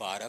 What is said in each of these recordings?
12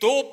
2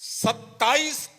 27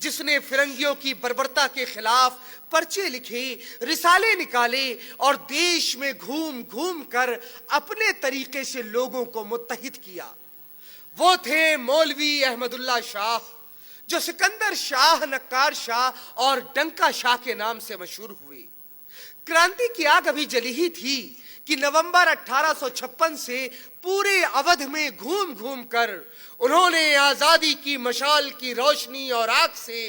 جس نے فرنگیوں کی بربرتا کے خلاف پرچے لکھے، رسالے نکالے اور دیش میں گھوم گھوم کر اپنے طریقے سے لوگوں کو متحد کیا، وہ تھے مولوی احمد اللہ شاہ، جو سکندر شاہ، نکار شاہ اور ڈنکا شاہ کے نام سے مشہور ہوئے۔ کرانتی کی آگ ابھی جلی ہی تھی کہ نومبر 1856 سے پورے اودھ میں گھوم گھوم کر انہوں نے آزادی کی مشال کی روشنی اور آگ سے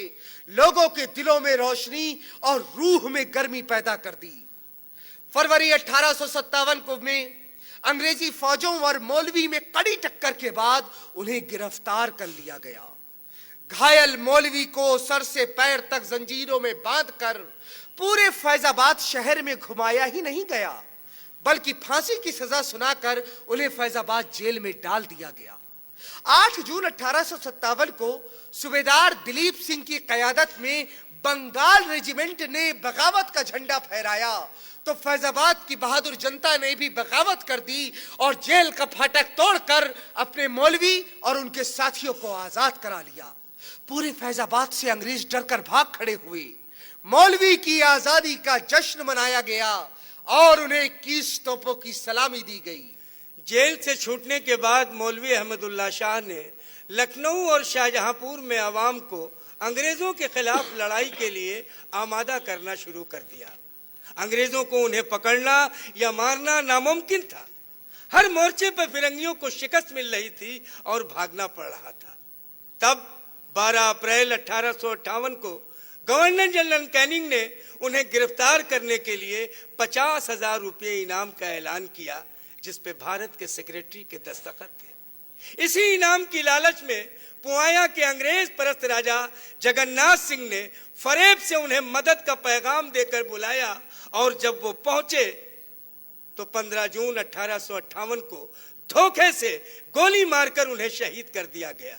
لوگوں کے دلوں میں روشنی اور روح میں گرمی پیدا کر دی۔ فروری 1857 کو میں انگریزی فوجوں اور مولوی میں کڑی ٹکر کے بعد انہیں گرفتار کر لیا گیا۔ گھائل مولوی کو سر سے پیر تک زنجیروں میں باندھ کر پورے فیض آباد شہر میں گھمایا ہی نہیں گیا، بلکہ پھانسی کی سزا سنا کر انہیں فیض آباد جیل میں ڈال دیا گیا۔ 8 جون 1857 کو صوبیدار دلیپ سنگھ کی قیادت میں بنگال ریجیمنٹ نے بغاوت کا جھنڈا پھہرایا تو فیض آباد کی بہادر جنتا نے بھی بغاوت کر دی اور جیل کا پھاٹک توڑ کر اپنے مولوی اور ان کے ساتھیوں کو آزاد کرا لیا۔ پورے فیض آباد سے انگریز ڈر کر بھاگ کھڑے ہوئے۔ مولوی کی آزادی کا جشن منایا گیا اور انہیں 21 توپوں کی سلامی دی گئی۔ جیل سے چھوٹنے کے بعد مولوی احمد اللہ شاہ نے لکھنؤ اور شاہجہاں پور میں عوام کو انگریزوں کے خلاف لڑائی کے لیے آمادہ کرنا شروع کر دیا۔ انگریزوں کو انہیں پکڑنا یا مارنا ناممکن تھا۔ ہر مورچے پر فرنگیوں کو شکست مل رہی تھی اور بھاگنا پڑ رہا تھا۔ تب 12 اپریل 1858 کو گورنر جنرل کیننگ نے انہیں گرفتار کرنے کے لیے 50,000 روپے انعام کا اعلان کیا، جس پہ بھارت کے سیکریٹری کے دستخط تھے۔ اسی انعام کی لالچ میں پوایا کے انگریز پرست راجہ جگن ناتھ سنگھ نے فریب سے انہیں مدد کا پیغام دے کر بلایا، اور جب وہ پہنچے تو 15 جون 1858 کو دھوکے سے گولی مار کر انہیں شہید کر دیا گیا۔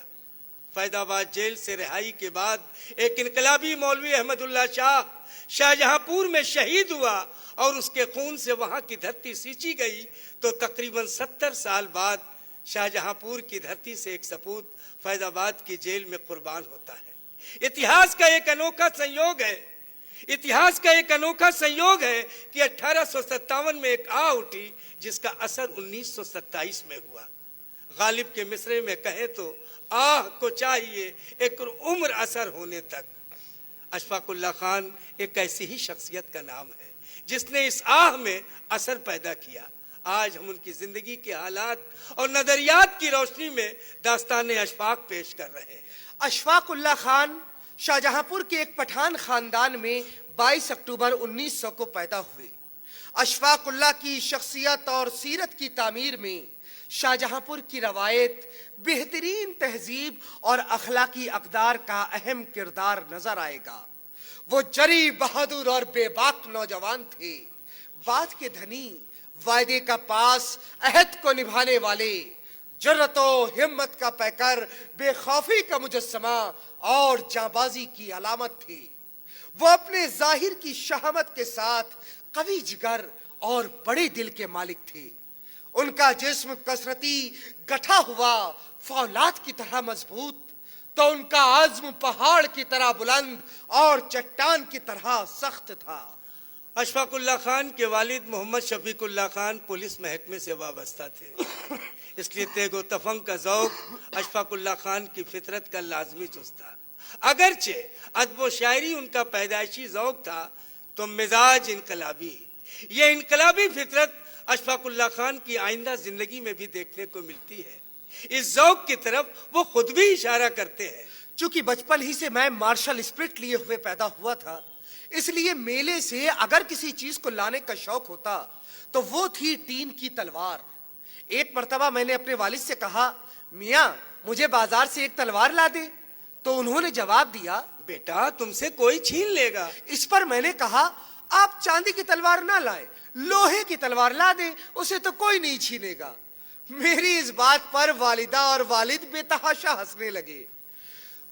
فیض آباد جیل سے رہائی کے بعد ایک انقلابی مولوی احمد اللہ شاہ شاہجہاں پور میں شہید ہوا اور اس کے خون سے وہاں کی دھرتی سینچی گئی، تو تقریباً 70 سال بعد شاہجہاں پور کی دھرتی سے ایک سپوت فیض آباد کی جیل میں قربان ہوتا ہے۔ اتہاس کا ایک انوکھا سنیوگ ہے کہ 1857 میں ایک آہ اٹھی جس کا اثر 1927 میں ہوا۔ غالب کے مصرے میں کہیں تو آہ کو چاہیے ایک عمر اثر ہونے تک۔ اشفاق اللہ خان ایک ایسی ہی شخصیت کا نام ہے جس نے اس آہ میں اثر پیدا کیا۔ آج ہم ان کی زندگی کے حالات اور نظریات کی روشنی میں داستان اشفاق پیش کر رہے ہیں۔ اشفاق اللہ خان شاہجہاں پور کے ایک پٹھان خاندان میں 22 اکتوبر 1900 کو پیدا ہوئے۔ اشفاق اللہ کی شخصیت اور سیرت کی تعمیر میں شاہجہاں پور کی روایت، بہترین تہذیب اور اخلاقی اقدار کا اہم کردار نظر آئے گا۔ وہ جری، بہادر اور بے باک نوجوان تھے، بات کے دھنی، وعدے کا پاس، عہد کو نبھانے والے، جرت و ہمت کا پیکر، بے خوفی کا مجسمہ اور جانبازی کی علامت تھے۔ وہ اپنے ظاہر کی شہامت کے ساتھ قوی جگر اور بڑے دل کے مالک تھے۔ ان کا جسم کثرتی، گٹھا ہوا، فولاد کی طرح مضبوط، تو ان کا عزم پہاڑ کی طرح بلند اور چٹان کی طرح سخت تھا۔ اشفاق اللہ خان کے والد محمد شفیق اللہ خان پولیس محکمے سے وابستہ تھے، اس لیے تیگ و تفنگ کا ذوق اشفاق اللہ خان کی فطرت کا لازمی جز تھا۔ اگرچہ ادب و شاعری ان کا پیدائشی ذوق تھا تو مزاج انقلابی۔ یہ انقلابی فطرت اشفاق اللہ خان کی آئندہ زندگی میں بھی دیکھنے کو ملتی ہے۔ اس ذوق کی طرف وہ خود بھی اشارہ کرتے ہیں۔ چونکہ بچپن ہی سے میں مارشل اسپرٹ لیے ہوئے پیدا ہوا تھا، اس لیے میلے سے اگر کسی چیز کو لانے کا شوق ہوتا تو وہ تھی ٹین کی تلوار۔ ایک مرتبہ میں نے اپنے والد سے کہا، میاں مجھے بازار سے ایک تلوار لا دے، تو انہوں نے جواب دیا، بیٹا تم سے کوئی چھین لے گا۔ اس پر میں نے کہا، آپ چاندی کی تلوار نہ لائیں، لوہے کی تلوار لا دیں، اسے تو کوئی نہیں چھینے گا۔ میری اس بات پر والدہ اور والد بے تحاشا ہنسنے لگے۔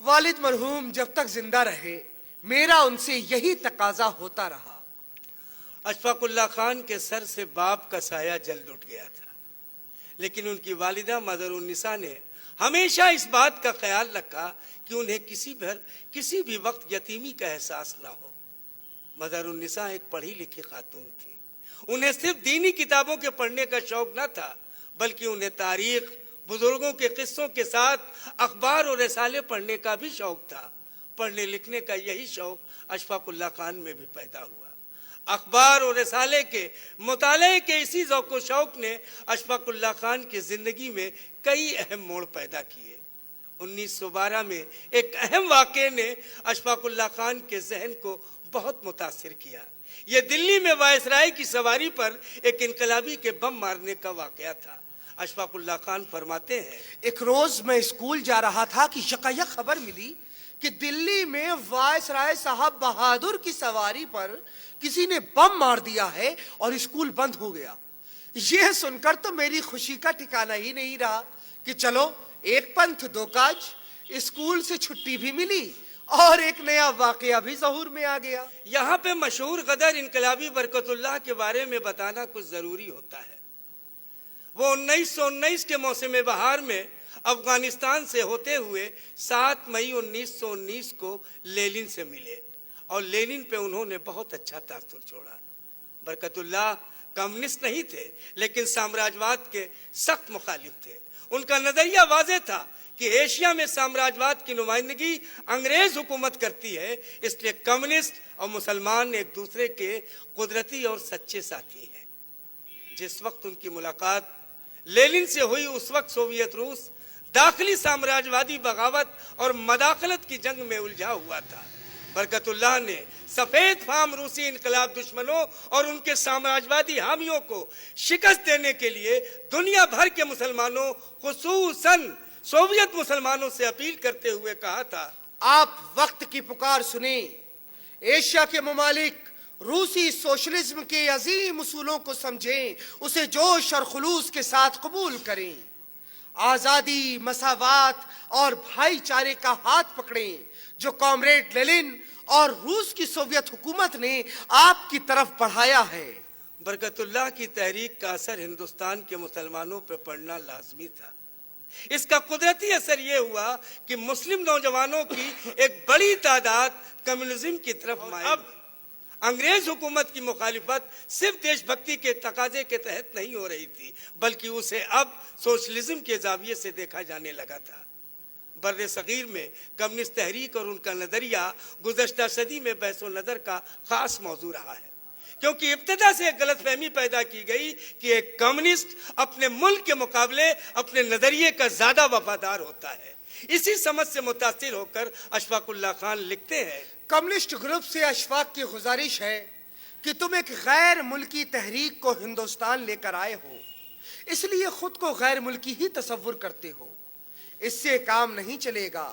والد مرحوم جب تک زندہ رہے میرا ان سے یہی تقاضا ہوتا رہا۔ اشفاق اللہ خان کے سر سے باپ کا سایہ جلد اٹھ گیا تھا، لیکن ان کی والدہ مدر النساء نے ہمیشہ اس بات کا خیال رکھا کہ انہیں کسی بھی وقت یتیمی کا احساس نہ ہو۔ مظہر النساء ایک پڑھی لکھی خاتون تھی۔ انہیں صرف دینی کتابوں کے پڑھنے کا شوق نہ تھا، بلکہ انہیں تاریخ، بزرگوں کے قصوں کے ساتھ اخبار اور رسالے پڑھنے کا بھی شوق تھا۔ پڑھنے لکھنے کا یہی شوق اشفاق اللہ خان میں بھی پیدا ہوا۔ اخبار اور رسالے کے مطالعے کے اسی ذوق و شوق نے اشفاق اللہ خان کی زندگی میں کئی اہم موڑ پیدا کیے۔ 1912 میں ایک اہم واقعے نے اشفاق اللہ خان کے ذہن کو بہت متاثر کیا۔ یہ دلی میں وائسرائے کی سواری پر ایک انقلابی کے بم مارنے کا واقعہ تھا۔ اشفاق اللہ خان فرماتے ہیں، ایک روز میں اسکول جا رہا تھا کہ یکایک خبر ملی کہ دلی میں وائسرائے صاحب بہادر کی سواری پر کسی نے بم مار دیا ہے اور اسکول بند ہو گیا۔ یہ سن کر تو میری خوشی کا ٹھکانہ ہی نہیں رہا کہ چلو ایک پنتھ دو کاج، اسکول سے چھٹی بھی ملی اور ایک نیا واقعہ بھی ظہور میں آ گیا۔ یہاں پہ مشہور غدر انقلابی برکت اللہ کے بارے میں بتانا کچھ ضروری ہوتا ہے۔ وہ 1919 کے موسم بہار میں افغانستان سے ہوتے ہوئے 7 مئی 1919 کو لینن سے ملے اور لینن پہ انہوں نے بہت اچھا تاثر چھوڑا۔ برکت اللہ کمیونسٹ نہیں تھے، لیکن سامراجواد کے سخت مخالف تھے۔ ان کا نظریہ واضح تھا کہ ایشیا میں سامراجواد کی نمائندگی انگریز حکومت کرتی ہے، اس لیے کمیونسٹ اور مسلمان ایک دوسرے کے قدرتی اور سچے ساتھی ہیں۔ جس وقت ان کی ملاقات لینن سے ہوئی، اس وقت سوویت روس داخلی سامراجوادی بغاوت اور مداخلت کی جنگ میں الجھا ہوا تھا۔ برکت اللہ نے سفید فام روسی انقلاب دشمنوں اور ان کے سامراجوادی حامیوں کو شکست دینے کے لیے دنیا بھر کے مسلمانوں، خصوصاً سوویت مسلمانوں سے اپیل کرتے ہوئے کہا تھا، آپ وقت کی پکار سنیں، ایشیا کے ممالک روسی سوشلزم کے عظیم اصولوں کو سمجھیں، اسے جوش اور خلوص کے ساتھ قبول کریں، آزادی، مساوات اور بھائی چارے کا ہاتھ پکڑیں جو کامریڈ لینن اور روس کی سوویت حکومت نے آپ کی طرف بڑھایا ہے۔ برکت اللہ کی تحریک کا اثر ہندوستان کے مسلمانوں پہ پڑنا لازمی تھا۔ اس کا قدرتی اثر یہ ہوا کہ مسلم نوجوانوں کی ایک بڑی تعداد کمیونزم کی طرف مائل ہوئی۔ انگریز حکومت کی مخالفت صرف دیش بھکتی کے تقاضے کے تحت نہیں ہو رہی تھی، بلکہ اسے اب سوشلزم کے زاویے سے دیکھا جانے لگا تھا۔ بر صغیر میں کمیونسٹ تحریک اور ان کا نظریہ گزشتہ صدی میں بحث و نظر کا خاص موضوع رہا ہے، کیونکہ ابتدا سے ایک غلط فہمی پیدا کی گئی کہ ایک کمیونسٹ اپنے ملک کے مقابلے اپنے نظریے کا زیادہ وفادار ہوتا ہے۔ اسی سمجھ سے متاثر ہو کر اشفاق اللہ خان لکھتے ہیں، کمیونسٹ گروپ سے اشفاق کی گزارش ہے کہ تم ایک غیر ملکی تحریک کو ہندوستان لے کر آئے ہو، اس لیے خود کو غیر ملکی ہی تصور کرتے ہو۔ اس سے کام نہیں چلے گا،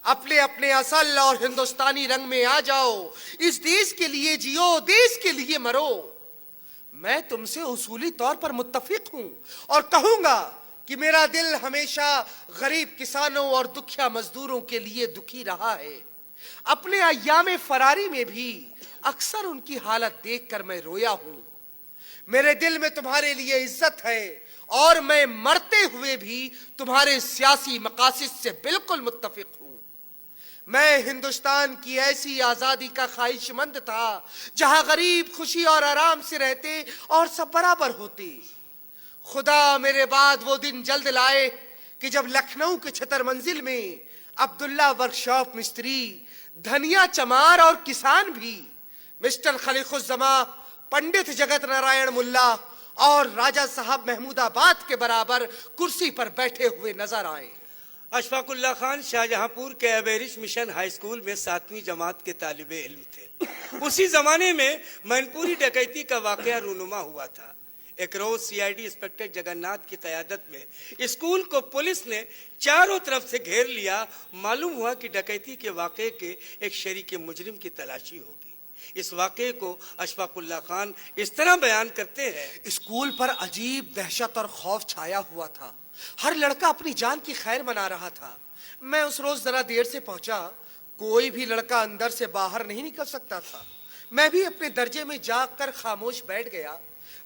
اپنے اصل اور ہندوستانی رنگ میں آ جاؤ، اس دیش کے لیے جیو، دیش کے لیے مرو۔ میں تم سے اصولی طور پر متفق ہوں اور کہوں گا کہ میرا دل ہمیشہ غریب کسانوں اور دکھیا مزدوروں کے لیے دکھی رہا ہے۔ اپنے ایام فراری میں بھی اکثر ان کی حالت دیکھ کر میں رویا ہوں۔ میرے دل میں تمہارے لیے عزت ہے اور میں مرتے ہوئے بھی تمہارے سیاسی مقاصد سے بالکل متفق ہوں۔ میں ہندوستان کی ایسی آزادی کا خواہش مند تھا جہاں غریب خوشی اور آرام سے رہتے اور سب برابر ہوتے۔ خدا میرے بعد وہ دن جلد لائے کہ جب لکھنؤ کے چھتر منزل میں عبداللہ ورکشاپ مستری، دھنیا چمار اور کسان بھی مسٹر خلیق الزماں، پنڈت جگت نارائن ملا اور راجہ صاحب محمود آباد کے برابر کرسی پر بیٹھے ہوئے نظر آئے۔ اشفاق اللہ خان شاہجہاں پور کے ایبیرش مشن ہائی اسکول میں 7ویں جماعت کے طالب علم تھے۔ اسی زمانے میں مینپوری ڈکیتی کا واقعہ رونما ہوا تھا۔ ایک روز C I D inspector Jagan Nath کی قیادت میں اسکول کو پولیس نے چاروں طرف سے گھیر لیا۔ معلوم ہوا کہ ڈکیتی کے واقعے کے ایک شریک مجرم کی تلاشی ہوگی۔ اس واقعے کو اشفاق اللہ خان اس طرح بیان کرتے ہیں، اسکول پر عجیب دہشت اور خوف چھایا ہوا تھا، ہر لڑکا اپنی جان کی خیر منا رہا تھا۔ میں اس روز ذرا دیر سے پہنچا، کوئی بھی لڑکا اندر سے باہر نہیں نکل سکتا تھا۔ میں بھی اپنے درجے میں جاگ کر خاموش بیٹھ گیا۔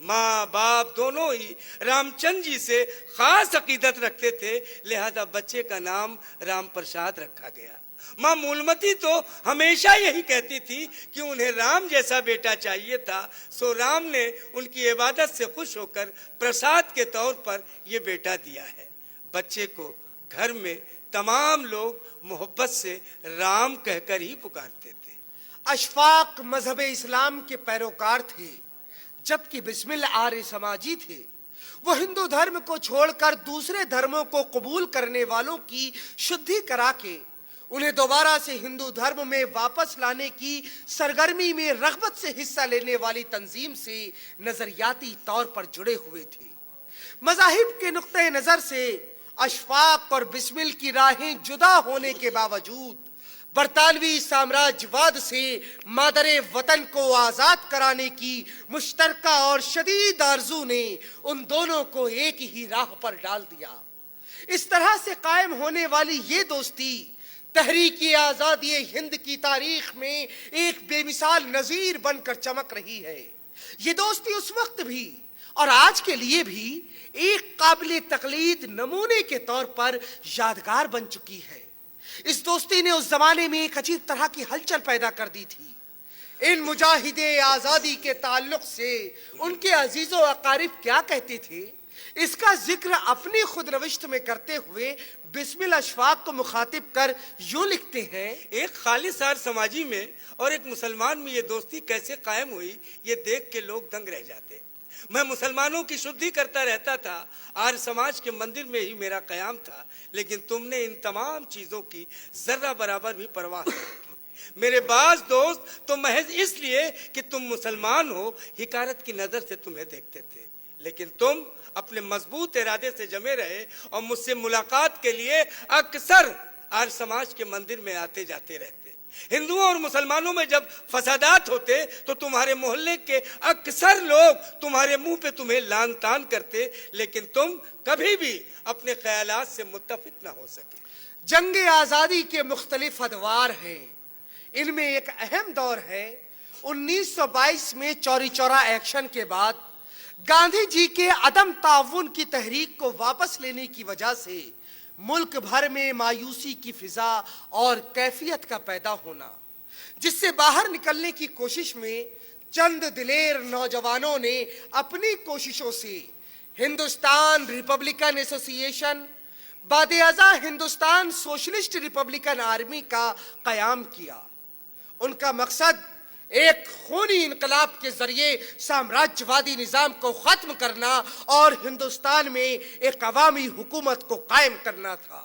ماں باپ دونوں ہی رام چند جی سے خاص عقیدت رکھتے تھے، لہذا بچے کا نام رام پرساد رکھا گیا۔ ماں مولمتی تو ہمیشہ یہی کہتی تھی کہ انہیں رام جیسا بیٹا چاہیے تھا، سو رام نے ان کی عبادت سے خوش ہو کر پرساد کے طور پر یہ بیٹا دیا ہے۔ بچے کو گھر میں تمام لوگ محبت سے رام کہہ کر ہی پکارتے تھے۔ اشفاق مذہب اسلام کے پیروکار تھے، جبکہ بسمل آریہ سماجی تھے۔ وہ ہندو دھرم کو چھوڑ کر دوسرے دھرموں کو قبول کرنے والوں کی شدھی کرا کے انہیں دوبارہ سے ہندو دھرم میں واپس لانے کی سرگرمی میں رغبت سے حصہ لینے والی تنظیم سے نظریاتی طور پر جڑے ہوئے تھے۔ مذاہب کے نقطۂ نظر سے اشفاق اور بسمل کی راہیں جدا ہونے کے باوجود برطانوی سامراجواد سے مادر وطن کو آزاد کرانے کی مشترکہ اور شدید آرزو نے ان دونوں کو ایک ہی راہ پر ڈال دیا۔ اس طرح سے قائم ہونے والی یہ دوستی تحریک آزادی ہند کی تاریخ میں ایک بے مثال نظیر بن کر چمک رہی ہے۔ یہ دوستی اس وقت بھی اور آج کے لیے بھی ایک قابل تقلید نمونے کے طور پر یادگار بن چکی ہے۔ اس دوستی نے اس زمانے میں ایک عجیب طرح کی ہلچل پیدا کر دی تھی۔ ان مجاہد آزادی کے تعلق سے ان کے عزیز و اقارب کیا کہتے تھے، اس کا ذکر اپنی خود نوشت میں کرتے ہوئے بسمل اشفاق کو مخاطب کر یوں لکھتے ہیں: ایک خالص آر سماجی میں اور ایک مسلمان میں یہ دوستی کیسے قائم ہوئی، یہ دیکھ کے لوگ دنگ رہ جاتے۔ میں مسلمانوں کی شدھی کرتا رہتا تھا، آر سماج کے مندر میں ہی میرا قیام تھا، لیکن تم نے ان تمام چیزوں کی ذرہ برابر بھی پرواہ نہیں کی۔ میرے بعض دوست تو محض اس لیے کہ تم مسلمان ہو حقارت کی نظر سے تمہیں دیکھتے تھے، لیکن تم اپنے مضبوط ارادے سے جمے رہے اور مجھ سے ملاقات کے لیے اکثر آر سماج کے مندر میں آتے جاتے رہتے۔ ہندوؤں اور مسلمانوں میں جب فسادات ہوتے تو تمہارے محلے کے اکثر لوگ تمہارے منہ پہ تمہیں لان تان کرتے، لیکن تم کبھی بھی اپنے خیالات سے متفق نہ ہو سکے۔ جنگ آزادی کے مختلف ادوار ہیں، ان میں ایک اہم دور ہے 1922 میں چوری چورا ایکشن کے بعد گاندھی جی کے عدم تعاون کی تحریک کو واپس لینے کی وجہ سے ملک بھر میں مایوسی کی فضا اور کیفیت کا پیدا ہونا، جس سے باہر نکلنے کی کوشش میں چند دلیر نوجوانوں نے اپنی کوششوں سے ہندوستان ریپبلکن ایسوسی ایشن بعد ازاں ہندوستان سوشلسٹ ریپبلکن آرمی کا قیام کیا۔ ان کا مقصد ایک خونی انقلاب کے ذریعے سامراجوادی نظام کو ختم کرنا اور ہندوستان میں ایک عوامی حکومت کو قائم کرنا تھا،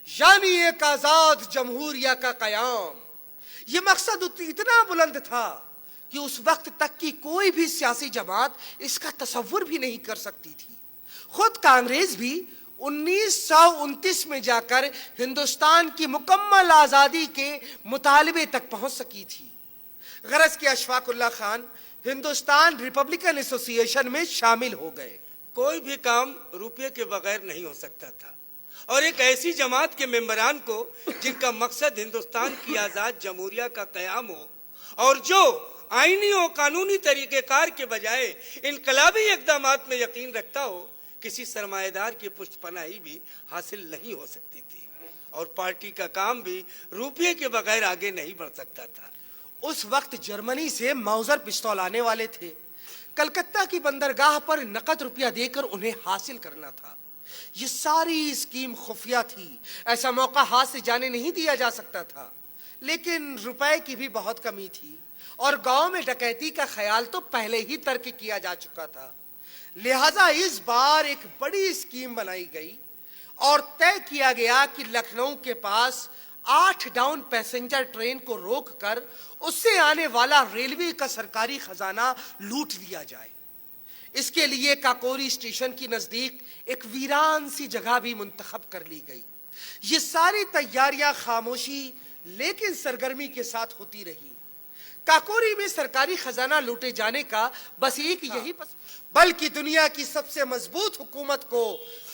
یعنی ایک آزاد جمہوریہ کا قیام۔ یہ مقصد اتنا بلند تھا کہ اس وقت تک کی کوئی بھی سیاسی جماعت اس کا تصور بھی نہیں کر سکتی تھی۔ خود کانگریس بھی 1929 میں جا کر ہندوستان کی مکمل آزادی کے مطالبے تک پہنچ سکی تھی۔ غرض کہ اشفاق اللہ خان ہندوستان ریپبلکن ایسوسی ایشن میں شامل ہو گئے۔ کوئی بھی کام روپے کے بغیر نہیں ہو سکتا تھا، اور ایک ایسی جماعت کے ممبران کو جن کا مقصد ہندوستان کی آزاد جمہوریہ کا قیام ہو اور جو آئینی اور قانونی طریقہ کار کے بجائے انقلابی اقدامات میں یقین رکھتا ہو، کسی سرمایہ دار کی پشت پناہی بھی حاصل نہیں ہو سکتی تھی، اور پارٹی کا کام بھی روپے کے بغیر آگے نہیں بڑھ سکتا تھا۔ اس وقت جرمنی سے موزر پستول آنے والے تھے، کلکتہ کی بندرگاہ پر نقد روپیہ دے کر انہیں حاصل کرنا تھا۔ یہ ساری اسکیم خفیہ تھی، ایسا موقع ہاتھ سے جانے نہیں دیا جا سکتا تھا، لیکن روپے کی بھی بہت کمی تھی اور گاؤں میں ڈکیتی کا خیال تو پہلے ہی ترک کیا جا چکا تھا۔ لہذا اس بار ایک بڑی اسکیم بنائی گئی اور طے کیا گیا کہ لکھنؤ کے پاس 8 ڈاؤن پیسنجر ٹرین کو روک کر اس سے آنے والا ریلوے کا سرکاری خزانہ لوٹ لیا جائے۔ اس کے لیے کاکوری اسٹیشن کی نزدیک ایک ویران سی جگہ بھی منتخب کر لی گئی۔ یہ ساری تیاریاں خاموشی لیکن سرگرمی کے ساتھ ہوتی رہی۔ کاکوری میں سرکاری خزانہ لوٹے جانے کا بس ایک یہی بلکہ دنیا کی سب سے مضبوط حکومت کو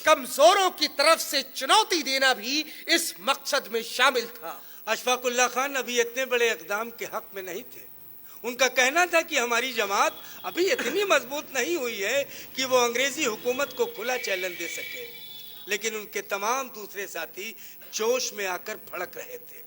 کمزوروں کی طرف سے چنوتی دینا بھی اس مقصد میں شامل تھا۔ اشفاق اللہ خان ابھی اتنے بڑے اقدام کے حق میں نہیں تھے، ان کا کہنا تھا کہ ہماری جماعت ابھی اتنی مضبوط نہیں ہوئی ہے کہ وہ انگریزی حکومت کو کھلا چیلنج دے سکے، لیکن ان کے تمام دوسرے ساتھی جوش میں آ کر بھڑک رہے تھے۔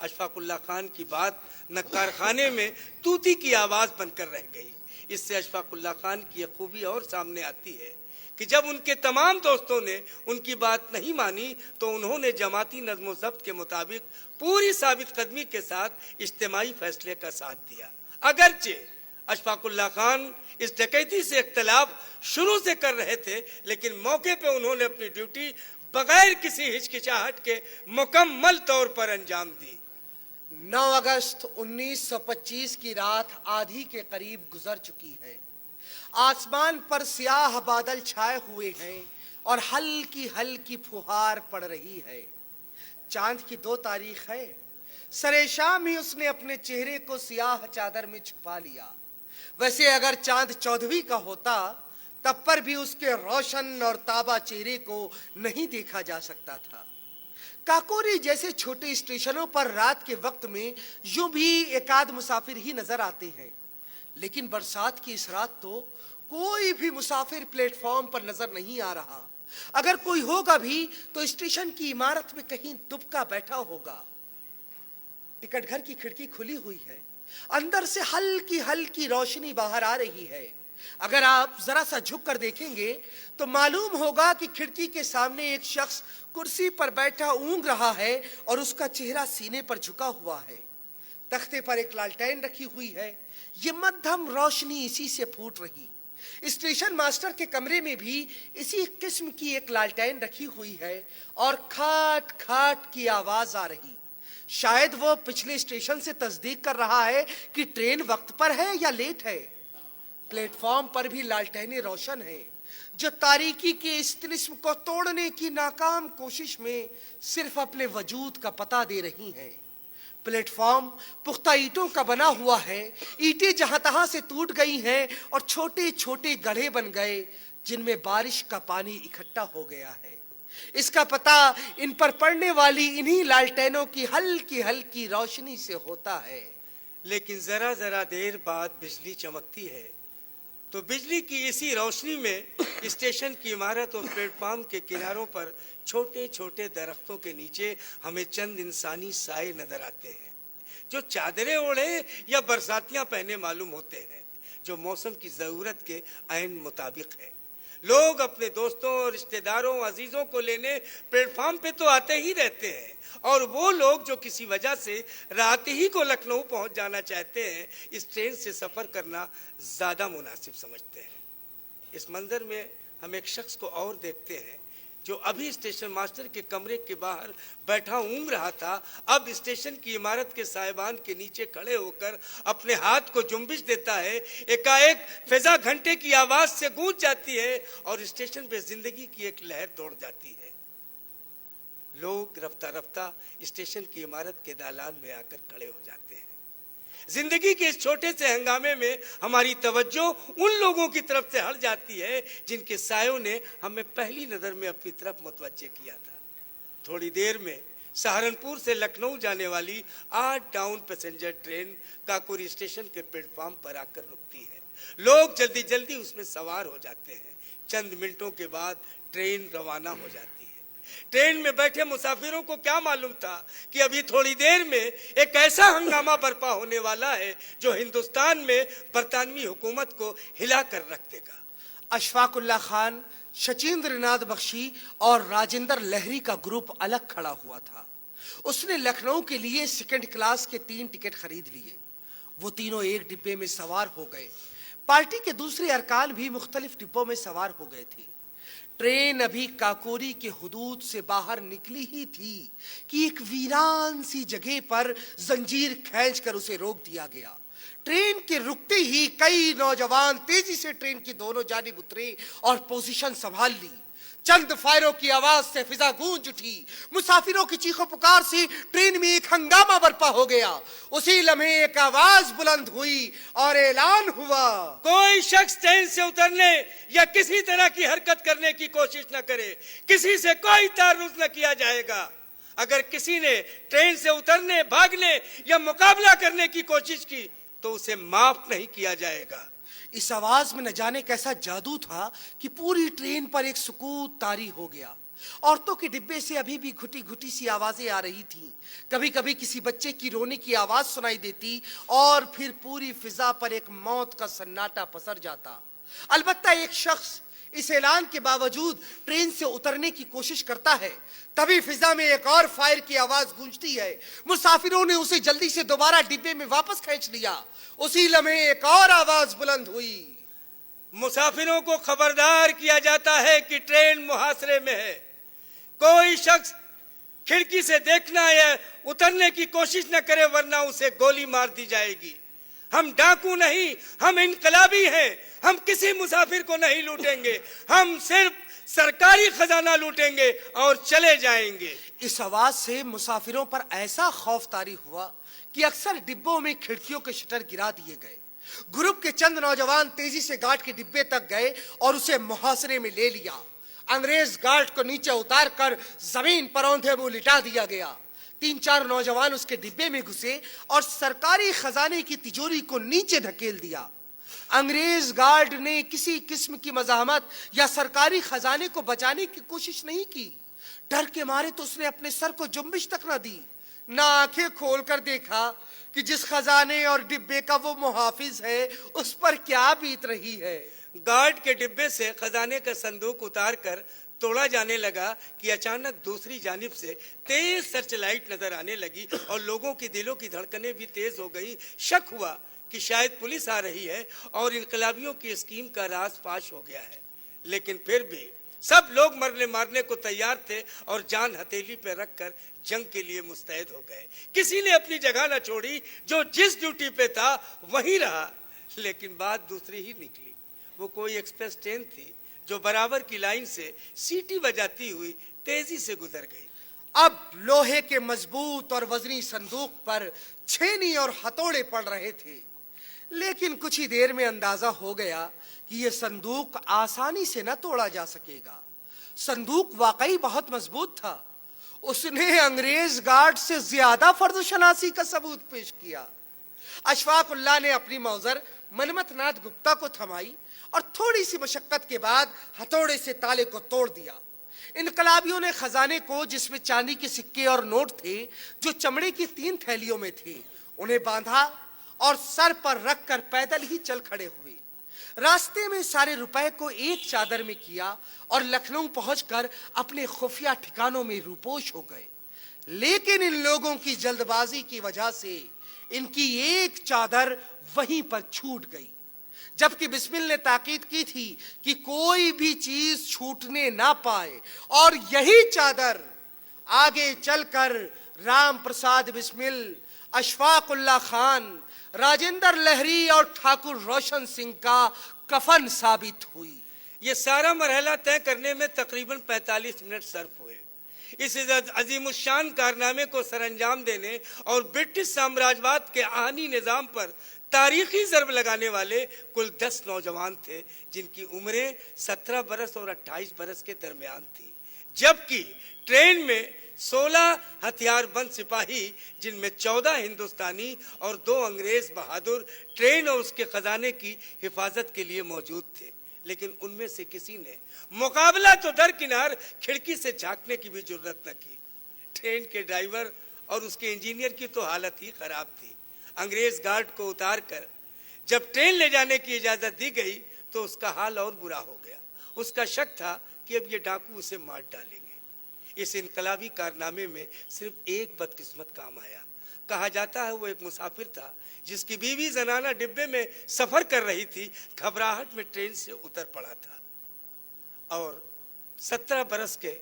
اشفاق اللہ خان کی بات نہ کارخانے میں طوطی کی آواز بن کر رہ گئی۔ اس سے اشفاق اللہ خان کی ایک خوبی اور سامنے آتی ہے کہ جب ان کے تمام دوستوں نے ان کی بات نہیں مانی تو انہوں نے جماعتی نظم و ضبط کے مطابق پوری ثابت قدمی کے ساتھ اجتماعی فیصلے کا ساتھ دیا۔ اگرچہ اشفاق اللہ خان اس ڈکیتی سے اختلاف شروع سے کر رہے تھے، لیکن موقع پہ انہوں نے اپنی ڈیوٹی بغیر کسی ہچکچاہٹ کے مکمل طور پر انجام دی۔ 9 اگست 1925 کی رات آدھی کے قریب گزر چکی ہے۔ آسمان پر سیاہ بادل چھائے ہوئے ہیں اور ہلکی ہلکی پھوہار پڑ رہی ہے۔ چاند کی 2 تاریخ ہے۔ سرے شام ہی اس نے اپنے چہرے کو سیاہ چادر میں چھپا لیا۔ ویسے اگر چاند 14ویں کا ہوتا تب پر بھی اس کے روشن اور تابہ چہرے کو نہیں دیکھا جا سکتا تھا۔ کاکوری جیسے چھوٹے اسٹیشنوں پر رات کے وقت میں یوں بھی ایک آدھ مسافر ہی نظر آتے ہیں، لیکن برسات کی اس رات تو کوئی بھی مسافر پلیٹ فارم پر نظر نہیں آ رہا۔ اگر کوئی ہوگا بھی تو اسٹیشن کی عمارت میں کہیں دبکا بیٹھا ہوگا۔ ٹکٹ گھر کی کھڑکی کھلی ہوئی ہے، اندر سے ہلکی ہلکی روشنی باہر آ رہی ہے۔ اگر آپ ذرا سا جھک کر دیکھیں گے تو معلوم ہوگا کہ کھڑکی کے سامنے ایک شخص کرسی پر بیٹھا اونگ رہا ہے اور اس کا چہرہ سینے پر جھکا ہوا ہے۔ تختے پر ایک لالٹین رکھی ہوئی ہے، یہ مدھم روشنی اسی سے پھوٹ رہی۔ اسٹیشن ماسٹر کے کمرے میں بھی اسی قسم کی ایک لالٹین رکھی ہوئی ہے اور کھاٹ کھاٹ کی آواز آ رہی۔ شاید وہ پچھلے اسٹیشن سے تصدیق کر رہا ہے کہ ٹرین وقت پر ہے یا لیٹ ہے۔ پلیٹ فارم پر بھی لالٹینیں روشن ہیں جو تاریکی کے اس طلسم کو توڑنے کی ناکام کوشش میں صرف اپنے وجود کا پتہ دے رہی ہیں۔ پلیٹ فارم پختہ اینٹوں کا بنا ہوا ہے، اینٹیں جہاں تہاں سے ٹوٹ گئی ہیں اور چھوٹے چھوٹے گڑھے بن گئے جن میں بارش کا پانی اکٹھا ہو گیا ہے۔ اس کا پتہ ان پر پڑنے والی انہی لالٹینوں کی ہلکی ہلکی روشنی سے ہوتا ہے۔ لیکن ذرا ذرا دیر بعد بجلی چمکتی ہے تو بجلی کی اسی روشنی میں اسٹیشن کی عمارت اور پلیٹ فارم کے کناروں پر چھوٹے چھوٹے درختوں کے نیچے ہمیں چند انسانی سائے نظر آتے ہیں جو چادریں اوڑھے یا برساتیاں پہنے معلوم ہوتے ہیں، جو موسم کی ضرورت کے عین مطابق ہے۔ لوگ اپنے دوستوں اور رشتہ داروں عزیزوں کو لینے پلیٹ فارم پہ تو آتے ہی رہتے ہیں، اور وہ لوگ جو کسی وجہ سے رات ہی کو لکھنؤ پہنچ جانا چاہتے ہیں اس ٹرین سے سفر کرنا زیادہ مناسب سمجھتے ہیں۔ اس منظر میں ہم ایک شخص کو اور دیکھتے ہیں جو ابھی اسٹیشن ماسٹر کے کمرے کے باہر بیٹھا اونگ رہا تھا، اب اسٹیشن کی عمارت کے سائبان کے نیچے کھڑے ہو کر اپنے ہاتھ کو جنبش دیتا ہے۔ ایک فضا گھنٹے کی آواز سے گونج جاتی ہے اور اسٹیشن پہ زندگی کی ایک لہر دوڑ جاتی ہے۔ لوگ رفتہ رفتہ اسٹیشن کی عمارت کے دالان میں آ کر کھڑے ہو جاتے ہیں۔ زندگی کے اس چھوٹے سے ہنگامے میں ہماری توجہ ان لوگوں کی طرف سے ہٹ جاتی ہے جن کے سایوں نے ہمیں پہلی نظر میں اپنی طرف متوجہ کیا تھا۔ تھوڑی دیر میں سہارنپور سے لکھنؤ جانے والی 8 down passenger train Kakori station کے پلیٹ فارم پر آ کر رکتی ہے۔ لوگ جلدی جلدی اس میں سوار ہو جاتے ہیں۔ چند منٹوں کے بعد ٹرین روانہ ہو جاتی ہے۔ ٹرین میں بیٹھے مسافروں کو کیا معلوم تھا کہ ابھی تھوڑی دیر میں ایک ایسا ہنگامہ برپا ہونے والا ہے جو ہندوستان میں برطانوی حکومت کو ہلا کر رکھ دے گا۔ اشفاق اللہ خان، شچیندر ناتھ بخشی اور راجندر لہری کا گروپ الگ کھڑا ہوا تھا۔ اس نے لکھنؤ کے لیے سیکنڈ کلاس کے 3 ٹکٹ خرید لیے۔ وہ تینوں ایک ڈبے میں سوار ہو گئے۔ پارٹی کے دوسرے ارکان بھی مختلف ڈبوں میں سوار ہو گئے تھے۔ ٹرین ابھی کاکوری کے حدود سے باہر نکلی ہی تھی کہ ایک ویران سی جگہ پر زنجیر کھینچ کر اسے روک دیا گیا۔ ٹرین کے رکتے ہی کئی نوجوان تیزی سے ٹرین کی دونوں جانب اترے اور پوزیشن سنبھال لی۔ چند فائروں کی آواز سے فضا گونج اٹھی۔ مسافروں کی چیخو پکار سے ٹرین میں ایک ہنگامہ برپا ہو گیا۔ اسی لمحے ایک آواز بلند ہوئی اور اعلان ہوا، کوئی شخص ٹرین سے اترنے یا کسی طرح کی حرکت کرنے کی کوشش نہ کرے، کسی سے کوئی تعرض نہ کیا جائے گا۔ اگر کسی نے ٹرین سے اترنے، بھاگنے یا مقابلہ کرنے کی کوشش کی تو اسے معاف نہیں کیا جائے گا۔ اس آواز میں نہ جانے کیسا جادو تھا کہ پوری ٹرین پر ایک سکوت طاری ہو گیا۔ عورتوں کے ڈبے سے ابھی بھی گھٹی گھٹی سی آوازیں آ رہی تھیں، کبھی کبھی کسی بچے کی رونے کی آواز سنائی دیتی اور پھر پوری فضا پر ایک موت کا سناٹا پسر جاتا۔ البتہ ایک شخص اس اعلان کے باوجود ٹرین سے اترنے کی کوشش کرتا ہے، تبھی فضا میں ایک اور فائر کی آواز گونجتی ہے۔ مسافروں نے اسے جلدی سے دوبارہ ڈبے میں واپس کھینچ لیا۔ اسی لمحے ایک اور آواز بلند ہوئی، مسافروں کو خبردار کیا جاتا ہے کہ ٹرین محاصرے میں ہے، کوئی شخص کھڑکی سے دیکھنا یا اترنے کی کوشش نہ کرے ورنہ اسے گولی مار دی جائے گی۔ ہم ڈاکو نہیں، ہم انقلابی ہیں، ہم کسی مسافر کو نہیں لوٹیں گے، ہم صرف سرکاری خزانہ لوٹیں گے اور چلے جائیں گے۔ اس آواز سے مسافروں پر ایسا خوف طاری ہوا کہ اکثر ڈبوں میں کھڑکیوں کے شٹر گرا دیے گئے۔ گروپ کے چند نوجوان تیزی سے گارڈ کے ڈبے تک گئے اور اسے محاصرے میں لے لیا۔ انگریز گارڈ کو نیچے اتار کر زمین پر اوندھے منہ لٹا دیا گیا۔ 3-4 نوجوان اس کے ڈبے میں گھسے اور سرکاری خزانے کی تجوری کو نیچے دھکیل دیا۔ انگریز گارڈ نے کسی قسم کی مزاحمت یا سرکاری خزانے کو بچانے کی کوشش نہیں کی۔ ڈر کے مارے تو اس نے اپنے سر کو جنبش تک نہ دی، نہ آنکھیں کھول کر دیکھا کہ جس خزانے اور ڈبے کا وہ محافظ ہے اس پر کیا بیت رہی ہے۔ گارڈ کے ڈبے سے خزانے کا صندوق اتار کر توڑا جانے لگا کہ اچانک دوسری جانب سے تیز سرچ لائٹ نظر آنے لگی اور لوگوں کی دلوں کی دھڑکنیں بھی تیز ہو گئی۔ شک ہوا کہ شاید پولیس آ رہی ہے اور انقلابیوں کی اسکیم کا راز فاش ہو گیا ہے، لیکن پھر بھی سب لوگ مرنے مارنے کو تیار تھے اور جان ہتھیلی پہ رکھ کر جنگ کے لیے مستعد ہو گئے۔ کسی نے اپنی جگہ نہ چھوڑی، جو جس ڈیوٹی پہ تھا وہیں رہا۔ لیکن بات دوسری ہی نکلی۔ وہ کوئی ایکسپریس ٹرین تھی جو برابر کی لائن سے سیٹی بجاتی ہوئی تیزی سے گزر گئی۔ اب لوہے کے مضبوط اور وزنی صندوق پر چھینی اور ہتھوڑے پڑ رہے تھے، لیکن کچھ ہی دیر میں اندازہ ہو گیا کہ یہ صندوق آسانی سے نہ توڑا جا سکے گا۔ صندوق واقعی بہت مضبوط تھا۔ اس نے انگریز گارڈ سے زیادہ فرض شناسی کا ثبوت پیش کیا۔ اشفاق اللہ نے اپنی موزر منمت ناتھ گپتا کو تھمائی اور تھوڑی سی مشقت کے بعد ہتھوڑے سے تالے کو توڑ دیا۔ انقلابیوں نے خزانے کو، جس میں چاندی کے سکے اور نوٹ تھے جو چمڑے کی 3 تھیلیوں میں تھے، انہیں باندھا اور سر پر رکھ کر پیدل ہی چل کھڑے ہوئے۔ راستے میں سارے روپے کو ایک چادر میں کیا اور لکھنؤ پہنچ کر اپنے خفیہ ٹھکانوں میں روپوش ہو گئے۔ لیکن ان لوگوں کی جلد بازی کی وجہ سے ان کی ایک چادر وہیں پر چھوٹ گئی، جبکہ بسمل نے تاکید کی تھی کہ کوئی بھی چیز چھوٹنے نہ پائے، اور یہی چادر آگے چل کر رام پرساد بسمل، اشفاق اللہ خان، راجندر لہری اور ٹھاکر روشن سنگھ کا کفن ثابت ہوئی۔ یہ سارا مرحلہ طے کرنے میں تقریباً 45 منٹ صرف ہوئے۔ اس عظیم الشان کارنامے کو سر انجام دینے اور برٹش سامراجواد کے آہنی نظام پر تاریخی ضرب لگانے والے کل 10 نوجوان تھے، جن کی عمریں 17 برس اور 28 برس کے درمیان تھی، جبکہ ٹرین میں 16 ہتھیار بند سپاہی، جن میں 14 ہندوستانی اور 2 انگریز بہادر، ٹرین اور اس کے خزانے کی حفاظت کے لیے موجود تھے۔ لیکن ان میں سے کسی نے مقابلہ تو درکنار کھڑکی سے جھانکنے کی بھی جرت نہ کی۔ ٹرین کے ڈرائیور اور اس کے انجینئر کی تو حالت ہی خراب تھی۔ انگریز گارڈ کو اتار کر جب ٹرین لے جانے کی اجازت دی گئی تو اس کا حال اور برا ہو گیا۔ اس کا شک تھا کہ اب یہ ڈاکو اسے مار ڈالیں گے۔ اس انقلابی کارنامے میں صرف ایک بدقسمت کام آیا۔ کہا جاتا ہے وہ ایک مسافر تھا جس کی بیوی زنانہ ڈبے میں سفر کر رہی تھی، گھبراہٹ میں ٹرین سے اتر پڑا تھا اور 17 برس کے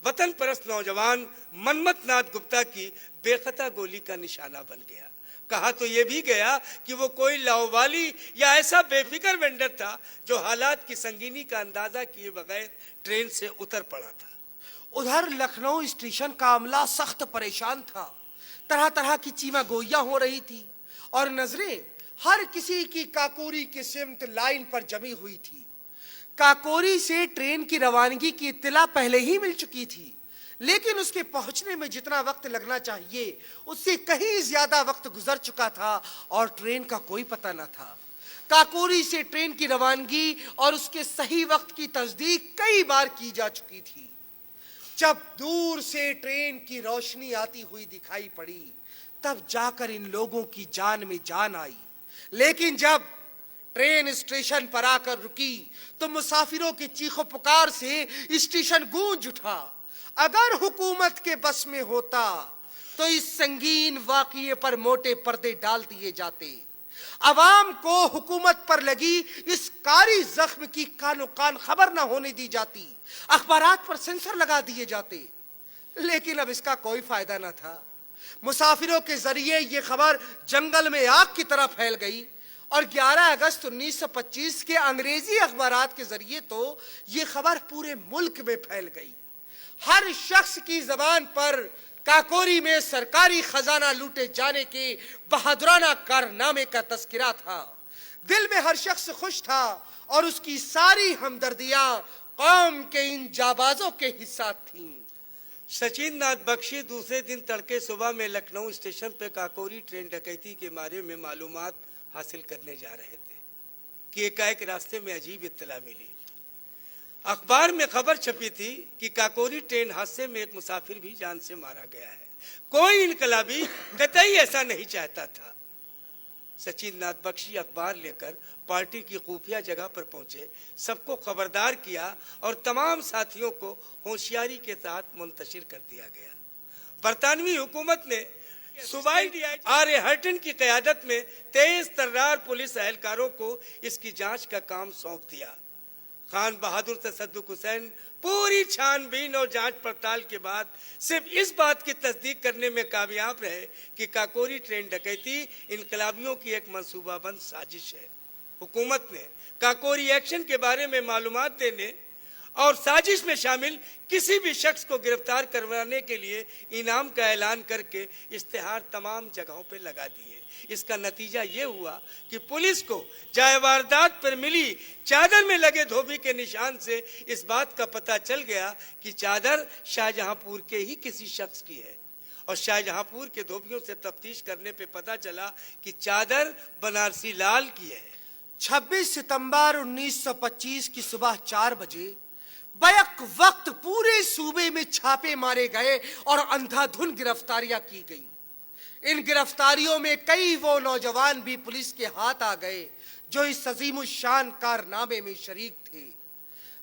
وطن پرست نوجوان منمت ناتھ گپتا کی بے خطا گولی کا نشانہ بن گیا۔ کہا تو یہ بھی گیا کہ وہ کوئی لاوالی یا ایسا بے فکر وینڈر تھا جو حالات کی سنگینی کا اندازہ کیے بغیر ٹرین سے اتر پڑا تھا۔ ادھر لکھنؤ اسٹیشن کا عملہ سخت پریشان تھا۔ طرح طرح کی چیمہ گوئیاں ہو رہی تھی اور نظریں ہر کسی کی کاکوری کی سمت لائن پر جمی ہوئی تھی۔ کاکوری سے ٹرین کی روانگی کی اطلاع پہلے ہی مل چکی تھی، لیکن اس کے پہنچنے میں جتنا وقت لگنا چاہیے اس سے کہیں زیادہ وقت گزر چکا تھا اور ٹرین کا کوئی پتہ نہ تھا۔ کاکوری سے ٹرین کی روانگی اور اس کے صحیح وقت کی تصدیق کئی بار کی جا چکی تھی۔ جب دور سے ٹرین کی روشنی آتی ہوئی دکھائی پڑی تب جا کر ان لوگوں کی جان میں جان آئی، لیکن جب ٹرین اسٹیشن پر آ کر رکی تو مسافروں کی چیخ و پکار سے اسٹیشن گونج اٹھا۔ اگر حکومت کے بس میں ہوتا تو اس سنگین واقعے پر موٹے پردے ڈال دیے جاتے، عوام کو حکومت پر لگی اس کاری زخم کی کانوں کان خبر نہ ہونے دی جاتی، اخبارات پر سینسر لگا دیے جاتے۔ لیکن اب اس کا کوئی فائدہ نہ تھا۔ مسافروں کے ذریعے یہ خبر جنگل میں آگ کی طرح پھیل گئی اور 11 اگست 1925 کے انگریزی اخبارات کے ذریعے تو یہ خبر پورے ملک میں پھیل گئی۔ ہر شخص کی زبان پر کاکوری میں سرکاری خزانہ لوٹے جانے کے بہادرانہ کارنامے کا تذکرہ تھا۔ دل میں ہر شخص خوش تھا اور اس کی ساری ہمدردیاں قوم کے ان جابازوں کے حصہ تھیں۔ سچین ناتھ بخشی دوسرے دن تڑکے صبح میں لکھنؤ اسٹیشن پہ کاکوری ٹرین ڈکیتی کے بارے میں معلومات حاصل کرنے جا رہے تھے کہ ایک راستے میں عجیب اطلاع ملی۔ اخبار میں خبر چھپی تھی کہ کاکوری ٹرین حادثے میں ایک مسافر بھی جان سے مارا گیا ہے۔ کوئی انقلابی قطعی ایسا نہیں چاہتا تھا۔ سچین ناتھ بخشی اخبار لے کر پارٹی کی خفیہ جگہ پر پہنچے، سب کو خبردار کیا اور تمام ساتھیوں کو ہوشیاری کے ساتھ منتشر کر دیا گیا۔ برطانوی حکومت نے صوبائی آر ہرٹن کی قیادت میں 23 ترار پولیس اہلکاروں کو اس کی جانچ کا کام سونپ دیا۔ خان بہادر تصدق حسین پوری چھان بین اور جانچ پڑتال کے بعد صرف اس بات کی تصدیق کرنے میں کامیاب رہے کہ کاکوری ٹرین ڈکیتی انقلابیوں کی ایک منصوبہ بند سازش ہے۔ حکومت نے کاکوری ایکشن کے بارے میں معلومات دینے اور سازش میں شامل کسی بھی شخص کو گرفتار کروانے کے لیے انعام کا اعلان کر کے اشتہار تمام جگہوں پہ لگا دیے۔ اس کا نتیجہ یہ ہوا کہ پولیس کو جائے واردات پر ملی چادر میں لگے دھوبی کے نشان سے اس بات کا پتہ چل گیا کہ چادر شاہجہاں پور کے ہی کسی شخص کی ہے، اور شاہجہاں پور کے دھوبیوں سے تفتیش کرنے پہ پتہ چلا کہ چادر بنارسی لال کی ہے۔ 26 ستمبر 1925 کی صبح 4 بجے بیک وقت پورے صوبے میں چھاپے مارے گئے اور اندھا دھن گرفتاریاں کی گئیں۔ ان گرفتاریوں میں کئی وہ نوجوان بھی پولیس کے ہاتھ آ گئے جو اس عظیم الشان کارنامے میں شریک تھے۔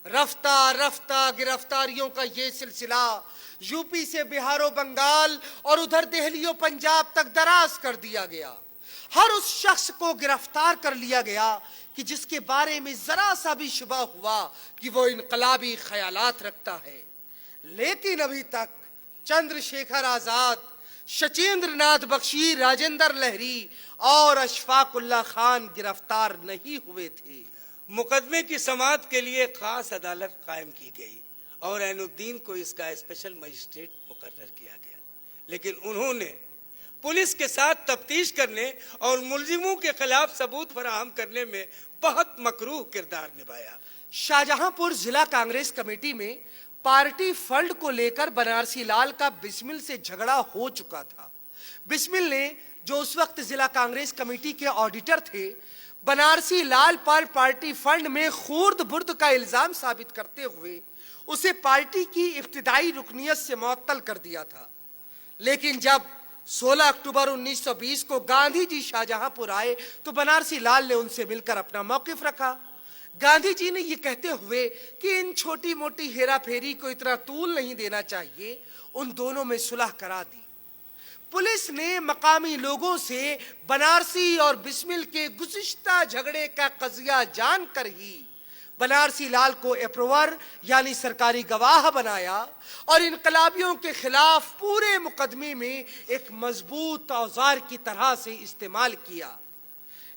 رفتہ رفتہ گرفتاریوں کا یہ سلسلہ یو پی سے بہار و بنگال اور ادھر دہلی و پنجاب تک دراز کر دیا گیا۔ ہر اس شخص کو گرفتار کر لیا گیا کہ جس کے بارے میں ذرا سا بھی شبہ ہوا کہ وہ انقلابی خیالات رکھتا ہے۔ لیکن ابھی تک چندر شیکھر آزاد، شچیندر ناتھ بخشی، راجندر لہری اور اشفاق اللہ خان گرفتار نہیں ہوئے تھے۔ مقدمے کی سماعت کے لیے خاص عدالت قائم کی گئی اور عین الدین کو اس کا اسپیشل مجسٹریٹ مقرر کیا گیا، لیکن انہوں نے پولیس کے ساتھ تفتیش کرنے اور ملزموں کے خلاف ثبوت فراہم کرنے میں بہت مکروہ کردار نبھایا۔ شاہجہاں پور ضلع کانگریس کمیٹی میں پارٹی فنڈ کو لے کر بنارسی لال کا بسمل سے جھگڑا ہو چکا تھا۔ بسمل نے، جو اس وقت ضلع کانگریس کمیٹی کے آڈیٹر تھے، بنارسی لال پر پارٹی فنڈ میں خورد برد کا الزام ثابت کرتے ہوئے اسے پارٹی کی ابتدائی رکنیت سے معطل کر دیا تھا۔ لیکن جب 16 اکتوبر 1920 کو گاندھی جی شاہجہاں پور آئے تو بنارسی لال نے ان سے مل کر اپنا موقف رکھا۔ گاندھی جی نے یہ کہتے ہوئے کہ ان چھوٹی موٹی ہیرا پھیری کو اتنا طول نہیں دینا چاہیے، ان دونوں میں صلح کرا دی۔ پولیس نے مقامی لوگوں سے بنارسی اور بسمل کے گزشتہ جھگڑے کا قضیہ جان کر ہی بنارسی لال کو اپروور یعنی سرکاری گواہ بنایا اور انقلابیوں کے خلاف پورے مقدمے میں ایک مضبوط اوزار کی طرح سے استعمال کیا۔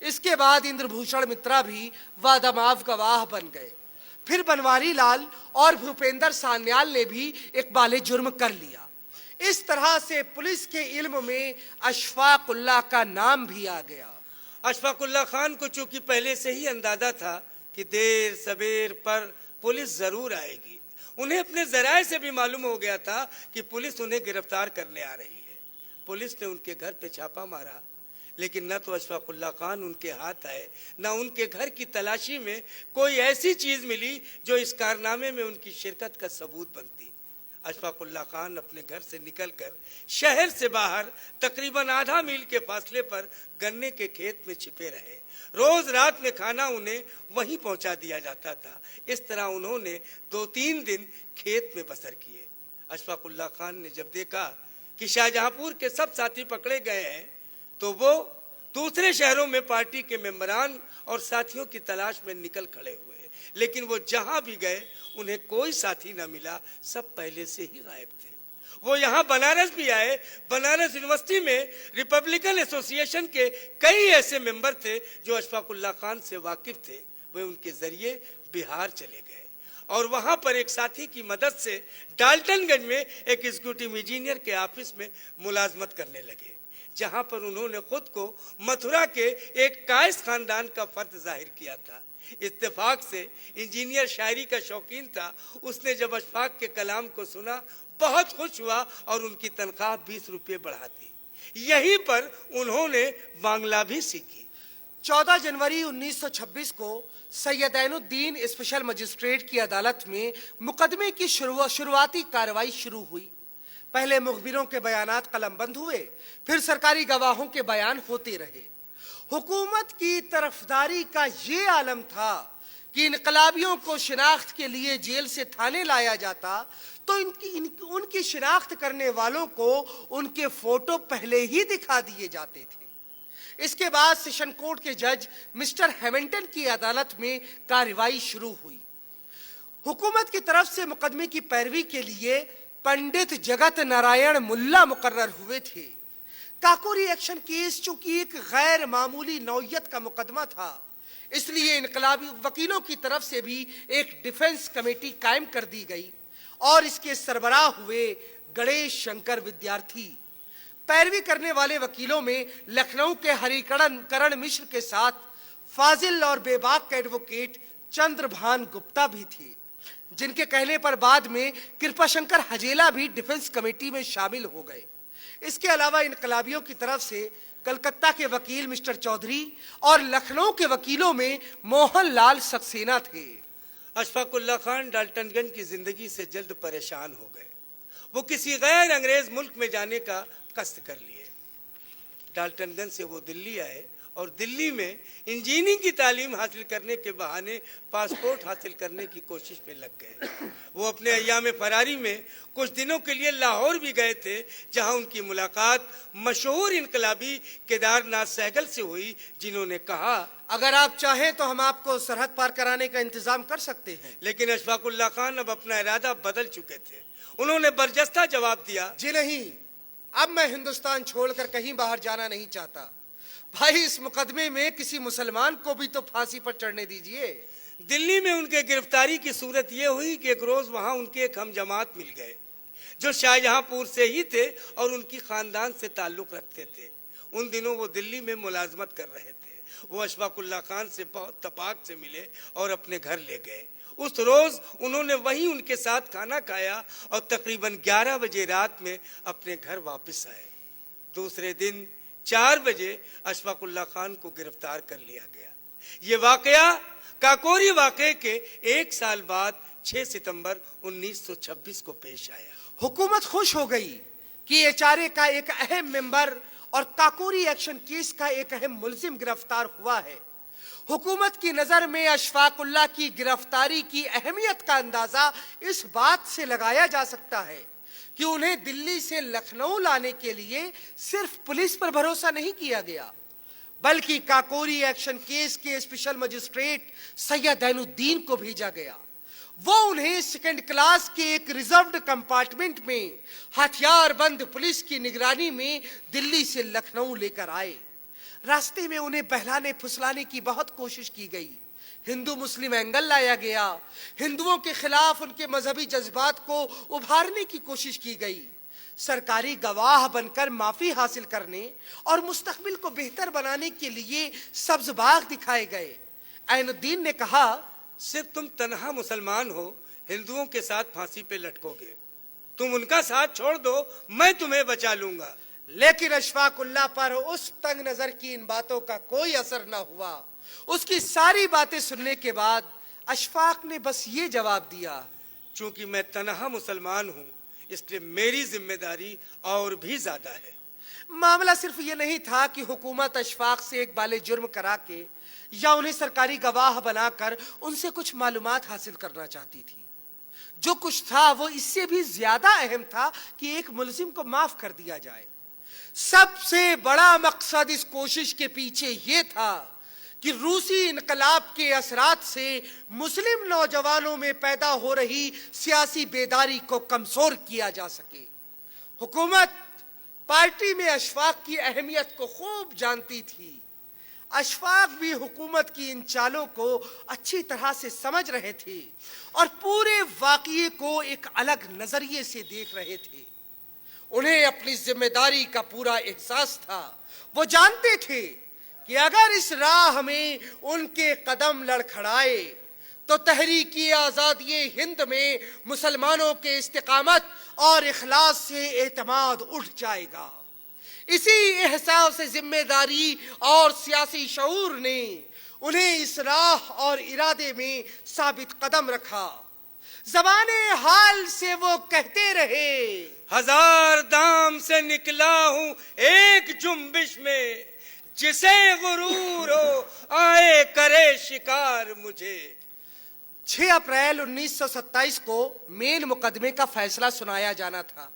اس کے بعد اندر بھوشن مترا بھی وعدہ معاف گواہ بن گئے۔ پھر بنواری لال اور بھوپیندر سانیال نے بھی اقبال جرم کر لیا۔ اس طرح سے پولیس کے علم میں اشفاق اللہ کا نام بھی آ گیا۔ اشفاق اللہ خان کو چونکہ پہلے سے ہی اندازہ تھا کہ دیر سبیر پر پولیس ضرور آئے گی انہیں اپنے ذرائع سے بھی معلوم ہو گیا تھا کہ پولیس انہیں گرفتار کرنے آ رہی ہے۔ پولیس نے ان کے گھر پہ چھاپا مارا، لیکن نہ تو اشفاق اللہ خان ان کے ہاتھ آئے، نہ ان کے گھر کی تلاشی میں کوئی ایسی چیز ملی جو اس کارنامے میں ان کی شرکت کا ثبوت بنتی۔ اشفاق اللہ خان اپنے گھر سے نکل کر شہر سے باہر تقریباً آدھا میل کے فاصلے پر گنے کے کھیت میں چھپے رہے۔ روز رات میں کھانا انہیں وہیں پہنچا دیا جاتا تھا۔ اس طرح انہوں نے 2-3 دن کھیت میں بسر کیے۔ اشفاق اللہ خان نے جب دیکھا کہ شاہجہاں پور کے سب ساتھی پکڑے گئے ہیں تو وہ دوسرے شہروں میں پارٹی کے ممبران اور ساتھیوں کی تلاش میں نکل کھڑے ہوئے، لیکن وہ جہاں بھی گئے انہیں کوئی ساتھی نہ ملا، سب پہلے سے ہی غائب تھے۔ وہ یہاں بنارس بھی آئے۔ بنارس یونیورسٹی میں ریپبلکن ایسوسی ایشن کے کئی ایسے ممبر تھے جو اشفاق اللہ خان سے واقف تھے، وہ ان کے ذریعے بہار چلے گئے اور وہاں پر ایک ساتھی کی مدد سے ڈالٹن گنج میں ایک ایگزیکٹو انجینئر کے آفس میں ملازمت کرنے لگے، جہاں پر انہوں نے خود کو متھرا کے ایک قائس خاندان کا فرد ظاہر کیا تھا۔ اتفاق سے انجینئر شاعری کا شوقین تھا، اس نے جب اشفاق کے کلام کو سنا بہت خوش ہوا اور ان کی تنخواہ 20 روپے بڑھا دی۔ یہیں پر انہوں نے بانگلہ بھی سیکھی۔ 14 جنوری 1926 کو سیدین الدین اسپیشل مجسٹریٹ کی عدالت میں مقدمے کی شروعاتی کارروائی شروع ہوئی۔ پہلے مخبروں کے بیانات قلم بند ہوئے، پھر سرکاری گواہوں کے بیان ہوتے رہے۔ حکومت کی طرفداری کا یہ عالم تھا کہ انقلابیوں کو شناخت کے لیے جیل سے تھانے لایا جاتا تو ان کی شناخت کرنے والوں کو ان کے فوٹو پہلے ہی دکھا دیے جاتے تھے۔ اس کے بعد سیشن کورٹ کے جج مسٹر ہیمنٹن کی عدالت میں کارروائی شروع ہوئی۔ حکومت کی طرف سے مقدمے کی پیروی کے لیے پنڈت جگت نارائن ملا مقرر ہوئے تھے۔ کاکوری ایکشن کیس چونکہ ایک غیر معمولی نوعیت کا مقدمہ تھا، اس لیے انقلابی وکیلوں کی طرف سے بھی ایک ڈیفنس کمیٹی قائم کر دی گئی اور اس کے سربراہ ہوئے گنیش شنکر ودیارتھی۔ پیروی کرنے والے وکیلوں میں لکھنؤ کے ہری کرن مشر کے ساتھ فاضل اور بے باک ایڈوکیٹ چندر بھان گپتا بھی تھے، جن کے کہنے پر بعد میں کرپا شنکر ہجیلا بھی ڈیفنس کمیٹی میں شامل ہو گئے۔ اس کے علاوہ انقلابیوں کی طرف سے کلکتہ کے وکیل مسٹر چودھری اور لکھنؤ کے وکیلوں میں موہن لال سکسینہ تھے۔ اشفاق اللہ خان ڈالٹن گنج کی زندگی سے جلد پریشان ہو گئے۔ وہ کسی غیر انگریز ملک میں جانے کا قصد کر لیے۔ ڈالٹن گنج سے وہ دلی آئے اور دلی میں انجینئرنگ کی تعلیم حاصل کرنے کے بہانے پاسپورٹ حاصل کرنے کی کوشش میں لگ گئے۔ وہ اپنے ایام فراری میں کچھ دنوں کے لیے لاہور بھی گئے تھے، جہاں ان کی ملاقات مشہور انقلابی کیدار ناتھ سہگل سے ہوئی، جنہوں نے کہا اگر آپ چاہیں تو ہم آپ کو سرحد پار کرانے کا انتظام کر سکتے ہیں۔ لیکن اشفاق اللہ خان اب اپنا ارادہ بدل چکے تھے۔ انہوں نے برجستہ جواب دیا، جی نہیں، اب میں ہندوستان چھوڑ کر کہیں باہر جانا نہیں چاہتا۔ بھائی اس مقدمے میں کسی مسلمان کو بھی تو پھانسی پر چڑھنے دیجئے۔ دلی میں ان کے گرفتاری کی صورت یہ ہوئی کہ ایک روز وہاں ان کے ایک ہم جماعت مل گئے جو شاہجہاں پور سے ہی تھے اور ان کی خاندان سے تعلق رکھتے تھے۔ ان دنوں وہ دلی میں ملازمت کر رہے تھے۔ وہ اشفاق اللہ خان سے بہت تپاک سے ملے اور اپنے گھر لے گئے۔ اس روز انہوں نے وہیں ان کے ساتھ کھانا کھایا اور تقریباً 11 بجے رات میں اپنے گھر واپس آئے۔ دوسرے دن 4 بجے اشفاق اللہ خان کو گرفتار کر لیا گیا۔ یہ واقعہ کاکوری واقعے کے 1 سال بعد 6 ستمبر 1926 کو پیش آیا۔ حکومت خوش ہو گئی کہ اچارے کا ایک اہم ممبر اور کاکوری ایکشن کیس کا ایک اہم ملزم گرفتار ہوا ہے۔ حکومت کی نظر میں اشفاق اللہ کی گرفتاری کی اہمیت کا اندازہ اس بات سے لگایا جا سکتا ہے کہ انہیں دلی سے لکھنؤ لانے کے لیے صرف پولیس پر بھروسہ نہیں کیا گیا، بلکہ کاکوری ایکشن کیس کے اسپیشل مجسٹریٹ سیدین الدین کو بھیجا گیا۔ وہ انہیں 2nd کلاس کے ایک ریزروڈ کمپارٹمنٹ میں ہتھیار بند پولیس کی نگرانی میں دلی سے لکھنؤ لے کر آئے۔ راستے میں انہیں بہلانے پھسلانے کی بہت کوشش کی گئی۔ ہندو مسلم اینگل لایا گیا، ہندوؤں کے خلاف ان کے مذہبی جذبات کو ابھارنے کی کوشش کی گئی، سرکاری گواہ بن کر معافی حاصل کرنے اور مستقبل کو بہتر بنانے کے لیے سبز باغ دکھائے گئے۔ عین الدین نے کہا، صرف تم تنہا مسلمان ہو ہندوؤں کے ساتھ پھانسی پہ لٹکو گے. تم ان کا ساتھ چھوڑ دو, میں تمہیں بچا لوں گا. لیکن اشفاق اللہ پر اس تنگ نظر کی ان باتوں کا کوئی اثر نہ ہوا. اس کی ساری باتیں سننے کے بعد اشفاق نے بس یہ جواب دیا, چونکہ میں تنہا مسلمان ہوں اس لیے میری ذمہ داری اور بھی زیادہ ہے. معاملہ صرف یہ نہیں تھا کہ حکومت اشفاق سے ایک بالِ جرم کرا کے یا انہیں سرکاری گواہ بنا کر ان سے کچھ معلومات حاصل کرنا چاہتی تھی. جو کچھ تھا وہ اس سے بھی زیادہ اہم تھا کہ ایک ملزم کو معاف کر دیا جائے. سب سے بڑا مقصد اس کوشش کے پیچھے یہ تھا کہ روسی انقلاب کے اثرات سے مسلم نوجوانوں میں پیدا ہو رہی سیاسی بیداری کو کمزور کیا جا سکے. حکومت پارٹی میں اشفاق کی اہمیت کو خوب جانتی تھی. اشفاق بھی حکومت کی ان چالوں کو اچھی طرح سے سمجھ رہے تھے اور پورے واقعے کو ایک الگ نظریے سے دیکھ رہے تھے. انہیں اپنی ذمہ داری کا پورا احساس تھا. وہ جانتے تھے کہ اگر اس راہ میں ان کے قدم لڑکھڑائے تو تحریکی آزادی ہند میں مسلمانوں کے استقامت اور اخلاص سے اعتماد اٹھ جائے گا. اسی احساس ذمہ داری اور سیاسی شعور نے انہیں اس راہ اور ارادے میں ثابت قدم رکھا. زبان حال سے وہ کہتے رہے, ہزار دام سے نکلا ہوں ایک جنبش میں, جسے غرور ہو آئے کرے شکار مجھے. 6 اپریل 1927 کو مین مقدمے کا فیصلہ سنایا جانا تھا.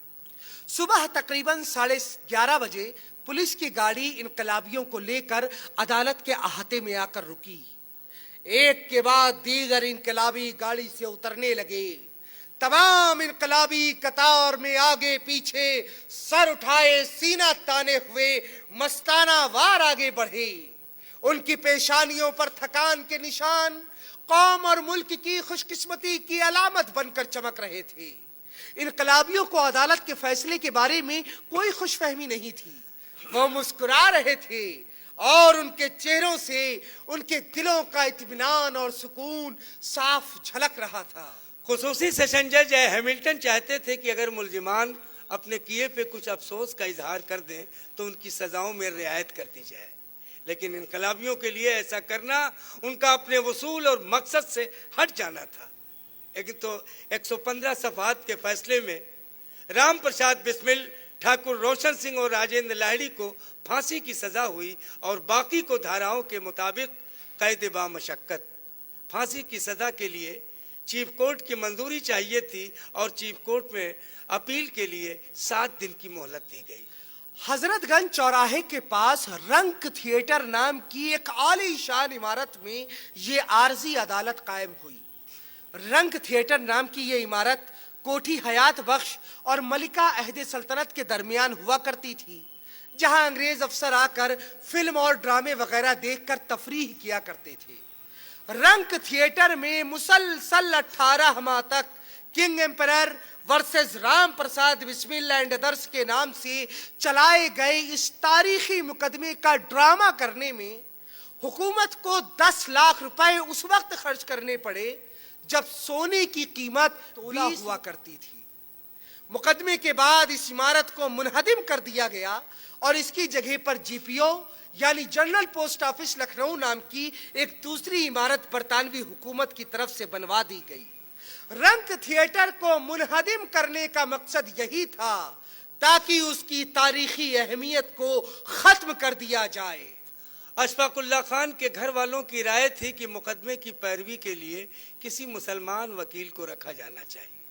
صبح تقریباً 11:30 بجے پولیس کی گاڑی انقلابیوں کو لے کر عدالت کے احاطے میں آ کر رکی. ایک کے بعد دیگر انقلابی گاڑی سے اترنے لگے. تمام انقلابی قطار میں آگے پیچھے سر اٹھائے سینہ تانے ہوئے مستانہ وار آگے بڑھے. ان کی پیشانیوں پر تھکان کے نشان قوم اور ملک کی خوش قسمتی کی علامت بن کر چمک رہے تھے. انقلابیوں کو عدالت کے فیصلے کے بارے میں کوئی خوش فہمی نہیں تھی. وہ مسکرا رہے تھے اور ان کے چہروں سے ان کے دلوں کا اطمینان اور سکون صاف جھلک رہا تھا. خصوصی سیشن جج ہیملٹن چاہتے تھے کہ اگر ملزمان اپنے کیے پہ کچھ افسوس کا اظہار کر دیں تو ان کی سزاؤں میں رعایت کر دی جائے. لیکن انقلابیوں کے لیے ایسا کرنا ان کا اپنے وصول اور مقصد سے ہٹ جانا تھا. لیکن تو 115 صفحات کے فیصلے میں رام پرساد بسمل, ٹھاکر روشن سنگھ اور راجندر لاہڑی کو پھانسی کی سزا ہوئی اور باقی کو دھاراؤں کے مطابق قید با مشقت. پھانسی کی سزا کے لیے چیف کورٹ کی منظوری چاہیے تھی اور چیف کورٹ میں اپیل کے لیے 7 دن کی مہلت دی گئی. حضرت گنج چوراہے کے پاس رنگ تھیٹر نام کی ایک عالی شان عمارت میں یہ عارضی عدالت قائم ہوئی. رنگ تھیٹر نام کی یہ عمارت کوٹھی حیات بخش اور ملکہ عہد سلطنت کے درمیان ہوا کرتی تھی, جہاں انگریز افسر آ کر فلم اور ڈرامے وغیرہ دیکھ کر تفریح کیا کرتے تھے. رنگ تھیٹر میں مسلسل 18 ماہ تک king emperor versus Ram Prasad Bismil and others کے نام سے چلائے گئے اس تاریخی مقدمے کا ڈرامہ کرنے میں حکومت کو 10 لاکھ روپے اس وقت خرچ کرنے پڑے جب سونے کی قیمت تولا ہوا کرتی تھی. مقدمے کے بعد اس عمارت کو منہدم کر دیا گیا اور اس کی جگہ پر جی پی او یعنی جنرل پوسٹ آفس لکھنؤ نام کی ایک دوسری عمارت برطانوی حکومت کی طرف سے بنوا دی گئی. رنگ تھیٹر کو منہدم کرنے کا مقصد یہی تھا تاکہ اس کی تاریخی اہمیت کو ختم کر دیا جائے. اشفاق اللہ خان کے گھر والوں کی رائے تھی کہ مقدمے کی پیروی کے لیے کسی مسلمان وکیل کو رکھا جانا چاہیے.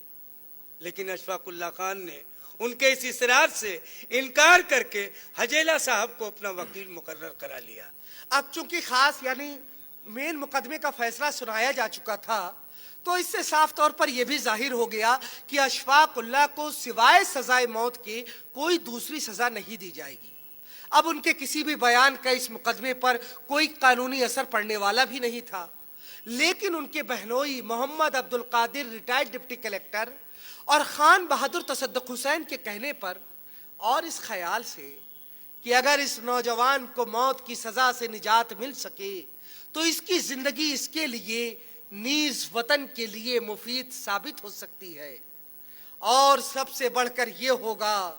لیکن اشفاق اللہ خان نے ان کے اس اصرار سے انکار کر کے حجیلہ صاحب کو اپنا وکیل مقرر کرا لیا. اب چونکہ خاص یعنی مین مقدمے کا فیصلہ سنایا جا چکا تھا تو اس سے صاف طور پر یہ بھی ظاہر ہو گیا کہ اشفاق اللہ کو سوائے سزائے موت کے کوئی دوسری سزا نہیں دی جائے گی. اب ان کے کسی بھی بیان کا اس مقدمے پر کوئی قانونی اثر پڑنے والا بھی نہیں تھا. لیکن ان کے بہنوئی محمد عبد القادر ریٹائرڈ ڈپٹی کلیکٹر اور خان بہادر تصدق حسین کے کہنے پر اور اس خیال سے کہ اگر اس نوجوان کو موت کی سزا سے نجات مل سکے تو اس کی زندگی اس کے لیے نیز وطن کے لیے مفید ثابت ہو سکتی ہے، اور سب سے بڑھ کر یہ ہوگا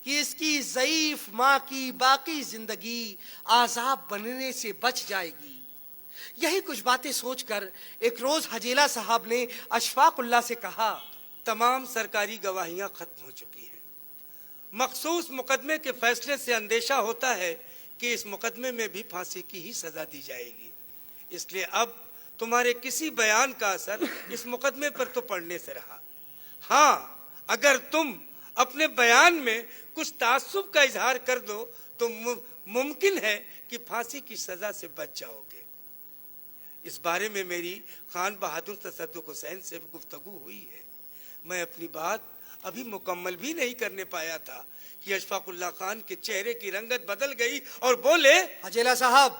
کہ اس کی ضعیف ماں کی باقی زندگی عذاب بننے سے بچ جائے گی۔ یہی کچھ باتیں سوچ کر ایک روز حجیلہ صاحب نے اشفاق اللہ سے کہا، تمام سرکاری گواہیاں ختم ہو چکی ہیں۔ مخصوص مقدمے کے فیصلے سے اندیشہ ہوتا ہے کہ اس مقدمے میں بھی پھانسی کی ہی سزا دی جائے گی، اس لیے اب تمہارے کسی بیان کا اثر اس مقدمے پر تو پڑنے سے رہا۔ ہاں، اگر تم اپنے بیان میں کچھ تعصب کا اظہار کر دو تو ممکن ہے کہ پھانسی کی سزا سے بچ جاؤ گے۔ اس بارے میں میری خان بہادر تصدق حسین سے گفتگو ہوئی ہے۔ میں اپنی بات ابھی مکمل بھی نہیں کرنے پایا تھا کہ اشفاق اللہ خان کے چہرے کی رنگت بدل گئی اور بولے، حجیلہ صاحب،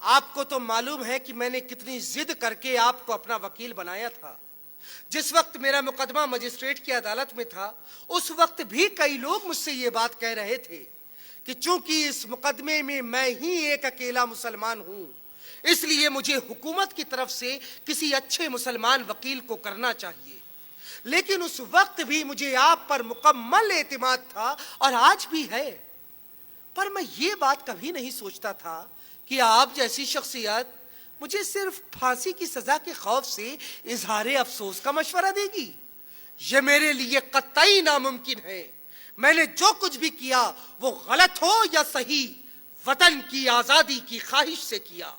آپ کو تو معلوم ہے کہ میں نے کتنی ضد کر کے آپ کو اپنا وکیل بنایا تھا۔ جس وقت میرا مقدمہ مجسٹریٹ کی عدالت میں تھا، اس وقت بھی کئی لوگ مجھ سے یہ بات کہہ رہے تھے کہ چونکہ اس مقدمے میں میں ہی ایک اکیلا مسلمان ہوں، اس لیے مجھے حکومت کی طرف سے کسی اچھے مسلمان وکیل کو کرنا چاہیے۔ لیکن اس وقت بھی مجھے آپ پر مکمل اعتماد تھا اور آج بھی ہے، پر میں یہ بات کبھی نہیں سوچتا تھا کہ آپ جیسی شخصیت مجھے صرف پھانسی کی سزا کے خوف سے اظہار افسوس کا مشورہ دے گی۔ یہ میرے لیے قطعی ناممکن ہے۔ میں نے جو کچھ بھی کیا وہ غلط ہو یا صحیح، وطن کی آزادی کی خواہش سے کیا۔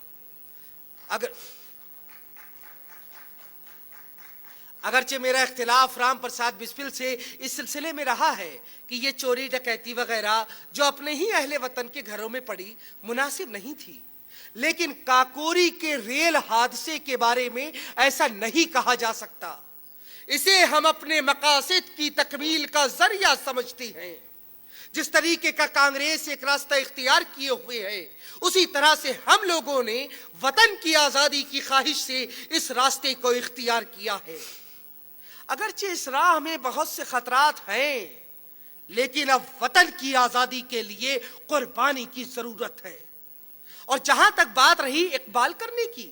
اگرچہ میرا اختلاف رام پرساد بسمل سے اس سلسلے میں رہا ہے کہ یہ چوری ڈکیتی وغیرہ جو اپنے ہی اہل وطن کے گھروں میں پڑی مناسب نہیں تھی، لیکن کاکوری کے ریل حادثے کے بارے میں ایسا نہیں کہا جا سکتا۔ اسے ہم اپنے مقاصد کی تکمیل کا ذریعہ سمجھتے ہیں۔ جس طریقے کا کانگریس ایک راستہ اختیار کیے ہوئے ہے، اسی طرح سے ہم لوگوں نے وطن کی آزادی کی خواہش سے اس راستے کو اختیار کیا ہے۔ اگرچہ اس راہ میں بہت سے خطرات ہیں، لیکن اب وطن کی آزادی کے لیے قربانی کی ضرورت ہے۔ اور جہاں تک بات رہی اقبال کرنے کی،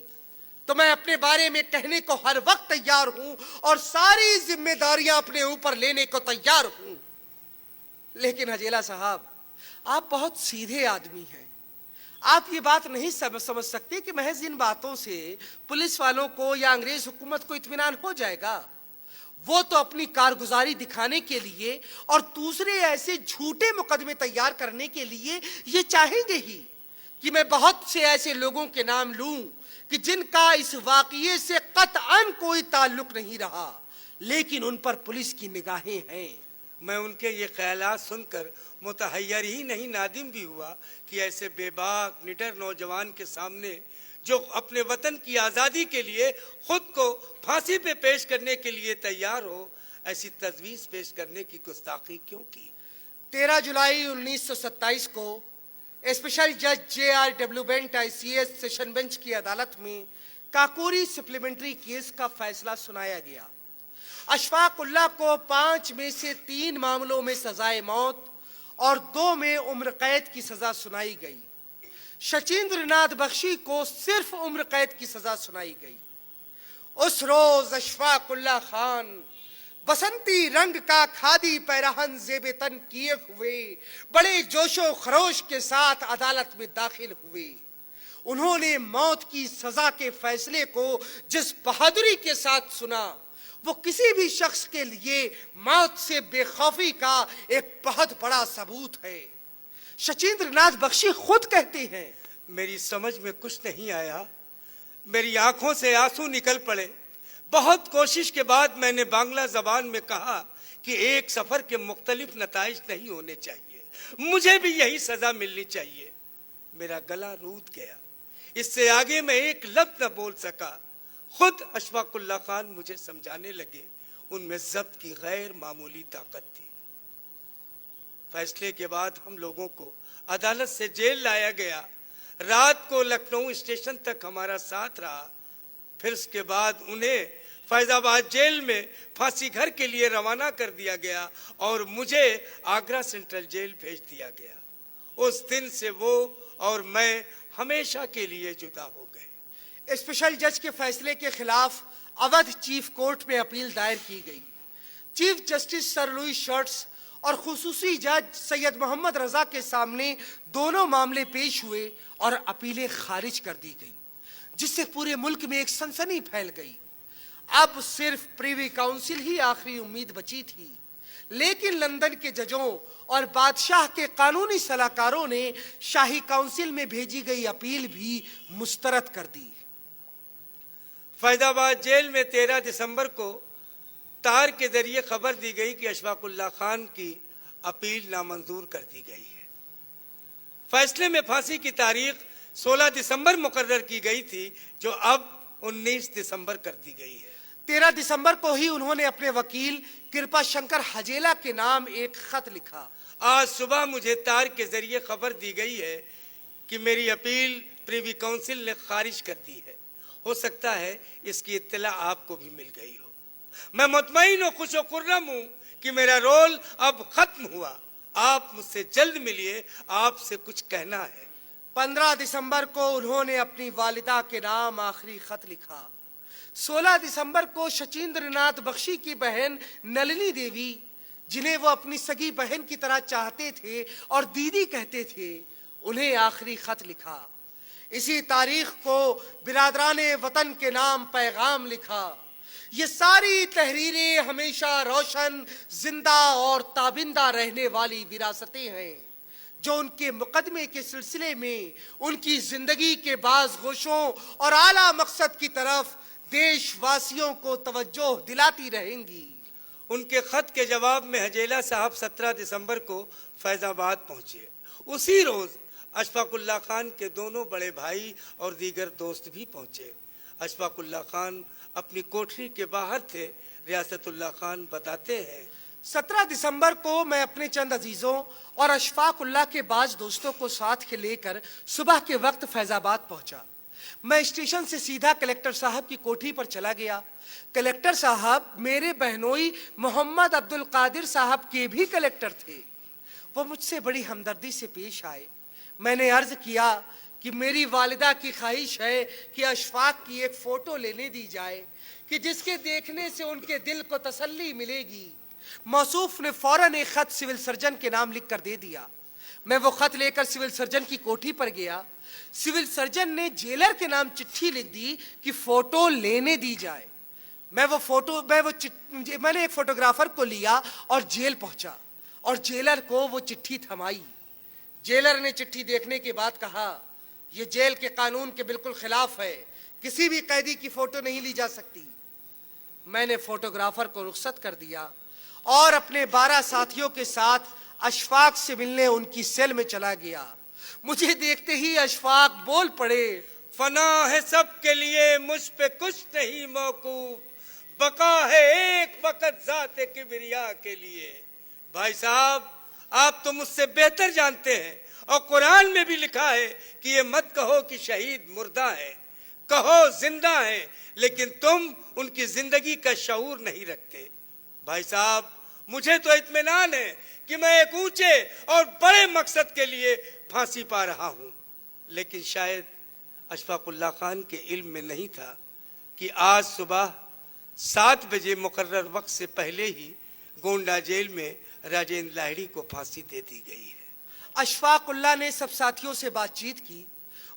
تو میں اپنے بارے میں کہنے کو ہر وقت تیار ہوں اور ساری ذمہ داریاں اپنے اوپر لینے کو تیار ہوں۔ لیکن حجیلہ صاحب، آپ بہت سیدھے آدمی ہیں۔ آپ یہ بات نہیں سمجھ سکتے کہ محض ان باتوں سے پولیس والوں کو یا انگریز حکومت کو اطمینان ہو جائے گا۔ وہ تو اپنی کارگزاری دکھانے کے لیے اور دوسرے ایسے جھوٹے مقدمے تیار کرنے کے لیے یہ چاہیں گے ہی کہ میں بہت سے ایسے لوگوں کے نام لوں کہ جن کا اس واقعے سے قطعاً کوئی تعلق نہیں رہا، لیکن ان پر پولیس کی نگاہیں ہیں۔ میں ان کے یہ خیالات سن کر متحیر ہی نہیں، نادم بھی ہوا کہ ایسے بے باک نڈر نوجوان کے سامنے جو اپنے وطن کی آزادی کے لیے خود کو پھانسی پہ پیش کرنے کے لیے تیار ہو، ایسی تجویز پیش کرنے کی گستاخی کیوں کی؟ 13 جولائی 1927 کو اسپیشل جج J R W Bennett ICS session bench کی عدالت میں کاکوری سپلیمنٹری کیس کا فیصلہ سنایا گیا۔ اشفاق اللہ کو 5 میں سے 3 معاملوں میں سزائے موت اور 2 میں عمر قید کی سزا سنائی گئی۔ شچیندر ناتھ بخشی کو صرف عمر قید کی سزا سنائی گئی۔ اس روز اشفاق اللہ خان بسنتی رنگ کا کھادی پیراہن زیب تن کیے ہوئے بڑے جوش و خروش کے ساتھ عدالت میں داخل ہوئے۔ انہوں نے موت کی سزا کے فیصلے کو جس بہادری کے ساتھ سنا، وہ کسی بھی شخص کے لیے موت سے بے خوفی کا ایک بہت بڑا ثبوت ہے۔ شچیندر ناتھ بخشی خود کہتے ہیں، میری سمجھ میں کچھ نہیں آیا، میری آنکھوں سے آنسو نکل پڑے۔ بہت کوشش کے بعد میں نے بانگلہ زبان میں کہا کہ ایک سفر کے مختلف نتائج نہیں ہونے چاہیے، مجھے بھی یہی سزا ملنی چاہیے۔ میرا گلا رود گیا، اس سے آگے میں ایک لفظ نہ بول سکا۔ خود اشفاق اللہ خان مجھے سمجھانے لگے، ان میں ضبط کی غیر معمولی طاقت تھی۔ فیصلے کے بعد ہم لوگوں کو عدالت سے جیل لایا گیا۔ رات کو لکھنؤ اسٹیشن تک ہمارا ساتھ رہا، پھر اس کے بعد انہیں فیض آباد جیل میں پھانسی گھر کے لیے روانہ کر دیا گیا اور مجھے آگرہ سینٹرل جیل بھیج دیا گیا۔ اس دن سے وہ اور میں ہمیشہ کے لیے جدا ہو گئے۔ اسپیشل جج کے فیصلے کے خلاف اودھ چیف کورٹ میں اپیل دائر کی گئی۔ چیف جسٹس سر لوئس شرٹس اور خصوصی جج سید محمد رضا کے سامنے دونوں معاملے پیش ہوئے اور اپیلیں خارج کر دی گئیں، جس سے پورے ملک میں ایک سنسنی پھیل گئی۔ اب صرف پریوی کاؤنسل ہی آخری امید بچی تھی، لیکن لندن کے ججوں اور بادشاہ کے قانونی صلاح کاروں نے شاہی کاؤنسل میں بھیجی گئی اپیل بھی مسترد کر دی۔ فیض آباد جیل میں 13 دسمبر کو تار کے ذریعے خبر دی گئی کہ اشفاق اللہ خان کی اپیل نامنظور کر دی گئی ہے۔ فیصلے میں پھانسی کی تاریخ 16 دسمبر مقرر کی گئی تھی، جو اب 19 دسمبر کر دی گئی ہے۔ 13 دسمبر کو ہی انہوں نے اپنے وکیل کرپا شنکر ہجیلا کے نام ایک خط لکھا۔ آج صبح مجھے تار کے ذریعے خبر دی گئی ہے کہ میری اپیل پریوی کاؤنسل نے خارج کر دی ہے۔ ہو سکتا ہے اس کی اطلاع آپ کو بھی مل گئی ہو۔ میں مطمئن و خوش و خرم ہوں کہ میرا رول اب ختم ہوا۔ آپ مجھ سے جلد ملیے، آپ سے کچھ کہنا ہے۔ 15 دسمبر کو انہوں نے اپنی والدہ کے نام آخری خط لکھا۔ 16 دسمبر کو شچیندر ناتھ بخشی کی بہن نلنی دیوی، جنہیں وہ اپنی سگی بہن کی طرح چاہتے تھے اور دیدی کہتے تھے، انہیں آخری خط لکھا۔ اسی تاریخ کو برادران وطن کے نام پیغام لکھا۔ یہ ساری تحریریں ہمیشہ روشن، زندہ اور تابندہ رہنے والی وراثتیں ہیں، جو ان کے مقدمے کے سلسلے میں ان کی زندگی کے بعض گوشوں اور اعلیٰ مقصد کی طرف دیش واسیوں کو توجہ دلاتی رہیں گی۔ ان کے خط کے جواب میں ہجیلا صاحب 17 دسمبر کو فیض آباد پہنچے۔ اسی روز اشفاق اللہ خان کے دونوں بڑے بھائی اور دیگر دوست بھی پہنچے۔ اشفاق اللہ خان اپنی کوٹری کے باہر تھے۔ ریاست اللہ خان بتاتے ہیں، 17 دسمبر کو میں اپنے چند عزیزوں اور اشفاق اللہ کے بعض دوستوں کو ساتھ لے کر صبح کے وقت فیض آباد پہنچا۔ میں اسٹیشن سے سیدھا کلکٹر صاحب کی کوٹھی پر چلا گیا۔ کلکٹر صاحب میرے بہنوئی محمد عبد القادر صاحب کے بھی کلکٹر تھے۔ وہ مجھ سے بڑی ہمدردی سے پیش آئے۔ میں نے عرض کیا کہ میری والدہ کی خواہش ہے کہ اشفاق کی ایک فوٹو لینے دی جائے کہ جس کے دیکھنے سے ان کے دل کو تسلی ملے گی۔ موصوف نے فوراً ایک خط سول سرجن کے نام لکھ کر دے دیا۔ میں وہ خط لے کر سول سرجن کی کوٹھی پر گیا۔ سول سرجن نے جیلر کے نام چٹھی لکھ دی کہ فوٹو لینے دی جائے۔ میں نے ایک فوٹوگرافر کو لیا اور جیل پہنچا اور جیلر کو وہ چٹھی تھمائی۔ جیلر نے چٹھی دیکھنے کے بعد کہا، یہ جیل کے قانون کے بالکل خلاف ہے، کسی بھی قیدی کی فوٹو نہیں لی جا سکتی۔ میں نے فوٹوگرافر کو رخصت کر دیا اور اپنے 12 ساتھیوں کے ساتھ اشفاق سے ملنے ان کی سیل میں چلا گیا۔ مجھے دیکھتے ہی اشفاق بول پڑے، فنا ہے سب کے لیے، مجھ پہ کچھ نہیں موقوف، بقا ہے ایک وقت ذات کبریا کے لیے۔ بھائی صاحب، آپ تو مجھ سے بہتر جانتے ہیں، اور قرآن میں بھی لکھا ہے کہ یہ مت کہو کہ شہید مردہ ہے، کہو زندہ ہیں، لیکن تم ان کی زندگی کا شعور نہیں رکھتے۔ بھائی صاحب، مجھے تو اطمینان ہے کہ میں ایک اونچے اور بڑے مقصد کے لیے پھانسی پا رہا ہوں، لیکن شاید اشفاق اللہ خان کے علم میں نہیں تھا کہ آج صبح 7 بجے مقرر وقت سے پہلے ہی گونڈا جیل میں راجندر لاہڑی کو پھانسی دے دی گئی ہے۔ اشفاق اللہ نے سب ساتھیوں سے بات چیت کی۔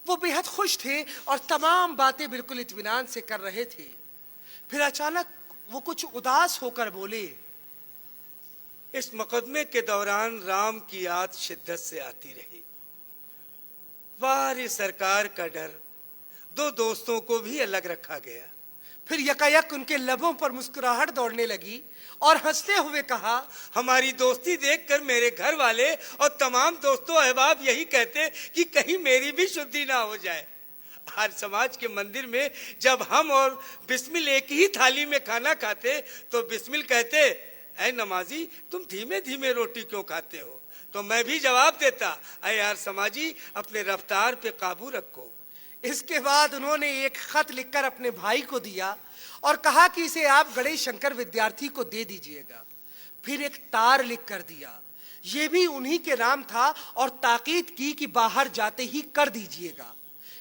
وہ بے حد خوش تھے اور تمام باتیں بالکل اطمینان سے کر رہے تھے۔ پھر اچانک وہ کچھ اداس ہو کر بولے، اس مقدمے کے دوران رام کی یاد شدت سے آتی رہی۔ وارث سرکار کا ڈر 2 دوستوں کو بھی الگ رکھا گیا۔ پھر یکایک ان کے لبوں پر مسکراہٹ دوڑنے لگی اور ہنستے ہوئے کہا، ہماری دوستی دیکھ کر میرے گھر والے اور تمام دوستوں احباب یہی کہتے کہ کہیں میری بھی شدھی نہ ہو جائے۔ ہر سماج کے مندر میں جب ہم اور بسمل ایک ہی تھالی میں کھانا کھاتے تو بسمل کہتے، اے نمازی تم دھیمے دھیمے روٹی کیوں کھاتے ہو؟ تو میں بھی جواب دیتا، اے یار سماجی اپنے رفتار پہ قابو رکھو۔ اس کے بعد انہوں نے ایک خط لکھ کر اپنے بھائی کو دیا اور کہا کہ اسے آپ گڑھئی شنکر ودیارتھی کو دے دیجئے گا۔ پھر ایک تار لکھ کر دیا، یہ بھی انہی کے نام تھا، اور تاکید کی کہ باہر جاتے ہی کر دیجئے گا۔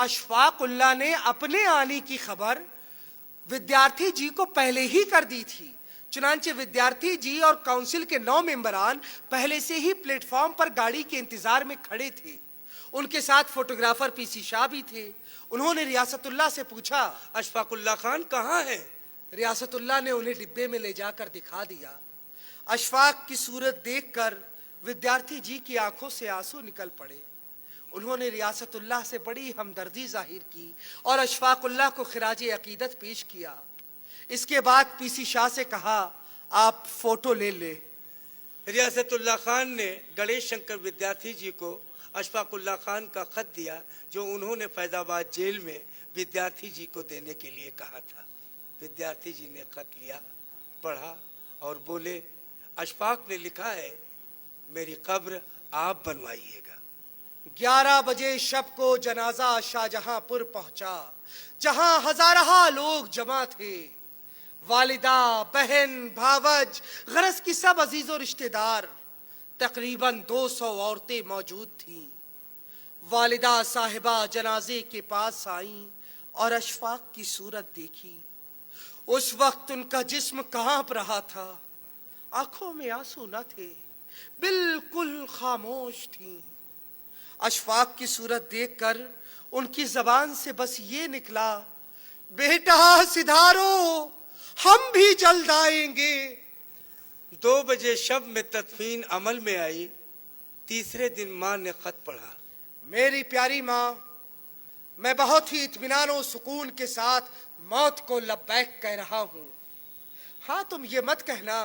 اشفاق اللہ نے اپنے آنے کی خبر ودیارتھی جی کو پہلے ہی کر دی تھی، چنانچہ ودیارتھی جی اور کونسل کے 9 ممبران پہلے سے ہی پلیٹ فارم پر گاڑی کے انتظار میں کھڑے تھے۔ ان کے ساتھ فوٹوگرافر پی سی شاہ بھی تھے۔ انہوں نے ریاست اللہ سے پوچھا، اشفاق اللہ خان کہاں ہیں؟ ریاست اللہ نے انہیں ڈبے میں لے جا کر دکھا دیا۔ اشفاق کی صورت دیکھ کر ودیارتھی جی کی آنکھوں سے آنسو نکل پڑے۔ انہوں نے ریاست اللہ سے بڑی ہمدردی ظاہر کی اور اشفاق اللہ کو خراج عقیدت پیش کیا۔ اس کے بعد پی سی شاہ سے کہا، آپ فوٹو لے لیں۔ ریاست اللہ خان نے گنیش شنکر ودیارتھی جی کو اشفاق اللہ خان کا خط دیا جو انہوں نے فیض آباد جیل میں ودیارتھی جی کو دینے کے لیے کہا تھا۔ ودیارتھی جی نے خط لیا، پڑھا اور بولے، اشفاق نے لکھا ہے میری قبر آپ بنوائیے گا۔ 11 بجے شب کو جنازہ شاہجہاں پور پہنچا، جہاں ہزارہ لوگ جمع تھے۔ والدہ، بہن، بھاوج، غرض کی سب عزیز و رشتہ دار، تقریباً 200 عورتیں موجود تھیں۔ والدہ صاحبہ جنازے کے پاس آئیں اور اشفاق کی صورت دیکھی۔ اس وقت ان کا جسم کانپ رہا تھا، آنکھوں میں آنسو نہ تھے، بالکل خاموش تھیں۔ اشفاق کی صورت دیکھ کر ان کی زبان سے بس یہ نکلا، بیٹا سدھارو، ہم بھی جلد آئیں گے۔ 2 بجے شب میں تدفین عمل میں آئی۔ تیسرے دن ماں نے خط پڑھا، میری پیاری ماں، میں بہت ہی اطمینان و سکون کے ساتھ موت کو لبیک کہہ رہا ہوں۔ ہاں تم یہ مت کہنا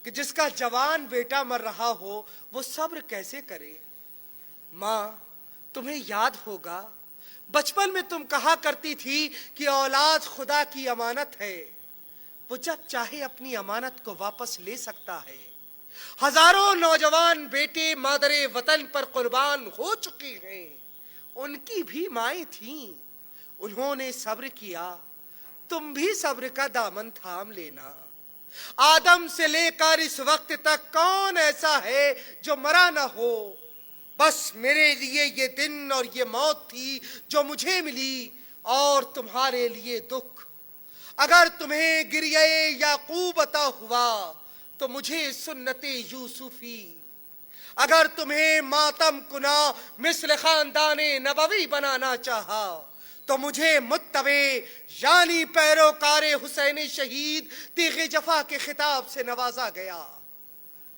کہ جس کا جوان بیٹا مر رہا ہو وہ صبر کیسے کرے۔ ماں، تمہیں یاد ہوگا بچپن میں تم کہا کرتی تھی کہ اولاد خدا کی امانت ہے، وہ جب چاہے اپنی امانت کو واپس لے سکتا ہے۔ ہزاروں نوجوان بیٹے مادر وطن پر قربان ہو چکے ہیں، ان کی بھی مائیں تھیں، انہوں نے صبر کیا، تم بھی صبر کا دامن تھام لینا۔ آدم سے لے کر اس وقت تک کون ایسا ہے جو مرا نہ ہو؟ بس میرے لیے یہ دن اور یہ موت تھی جو مجھے ملی، اور تمہارے لیے دکھ۔ اگر تمہیں گریہ یعقوب عطا ہوا تو مجھے سنت یوسفی، اگر تمہیں ماتم کنا مثل خاندان نبوی بنانا چاہا تو مجھے متبع یعنی پیروکار حسین شہید تیغ جفا کے خطاب سے نوازا گیا۔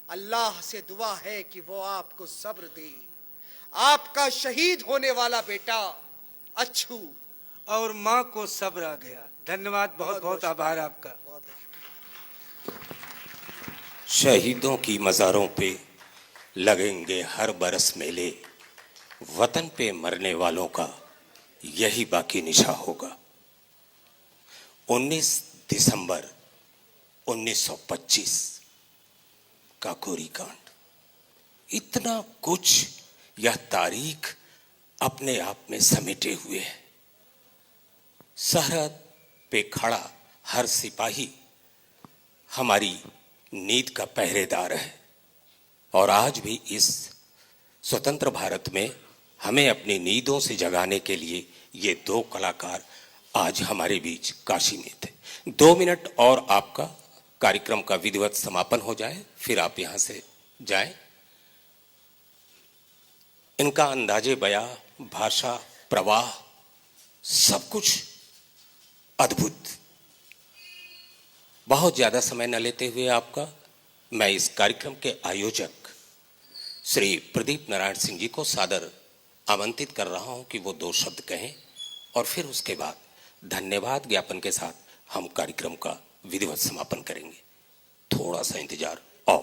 اللہ سے دعا ہے کہ وہ آپ کو صبر دے۔ آپ کا شہید ہونے والا بیٹا اچھو۔ اور ماں کو صبر آ گیا۔ دھنیواد، بہت بہت آبھار آپ کا۔ شہیدوں کی مزاروں پہ لگیں گے ہر برس میلے، وطن پہ مرنے والوں کا یہی باقی نشاں ہوگا۔ 19 دسمبر 1925 کا گوری کانڈ، اتنا کچھ یہ تاریخ اپنے آپ میں سمیٹے ہوئے ہے۔ سرحد پہ کھڑا ہر سپاہی ہماری نیند کا پہرے دار ہے، اور آج بھی اس سوتنتر بھارت میں ہمیں اپنی نیندوں سے جگانے کے لیے یہ 2 کلاکار آج ہمارے بیچ کاشی میں تھے۔ 2 منٹ اور آپ کا کاریکرم کا ودھوت سماپن ہو جائے، پھر آپ یہاں سے جائیں۔ ان کا انداز بیاں، بھاشا، پرواہ، سب کچھ ادبھت۔ بہت زیادہ سمے نہ لیتے ہوئے آپ کا میں اس کاریکرم کے آیوجک شری پردیپ نارائن سنگھ جی کو سادر آمنترت کر رہا ہوں کہ وہ 2 شبد کہیں، اور پھر اس کے بعد دھنیواد گیاپن کے ساتھ ہم کاریکرم کا ودھوت سماپن کریں گے۔ تھوڑا سا انتظار اور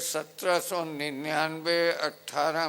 1799 18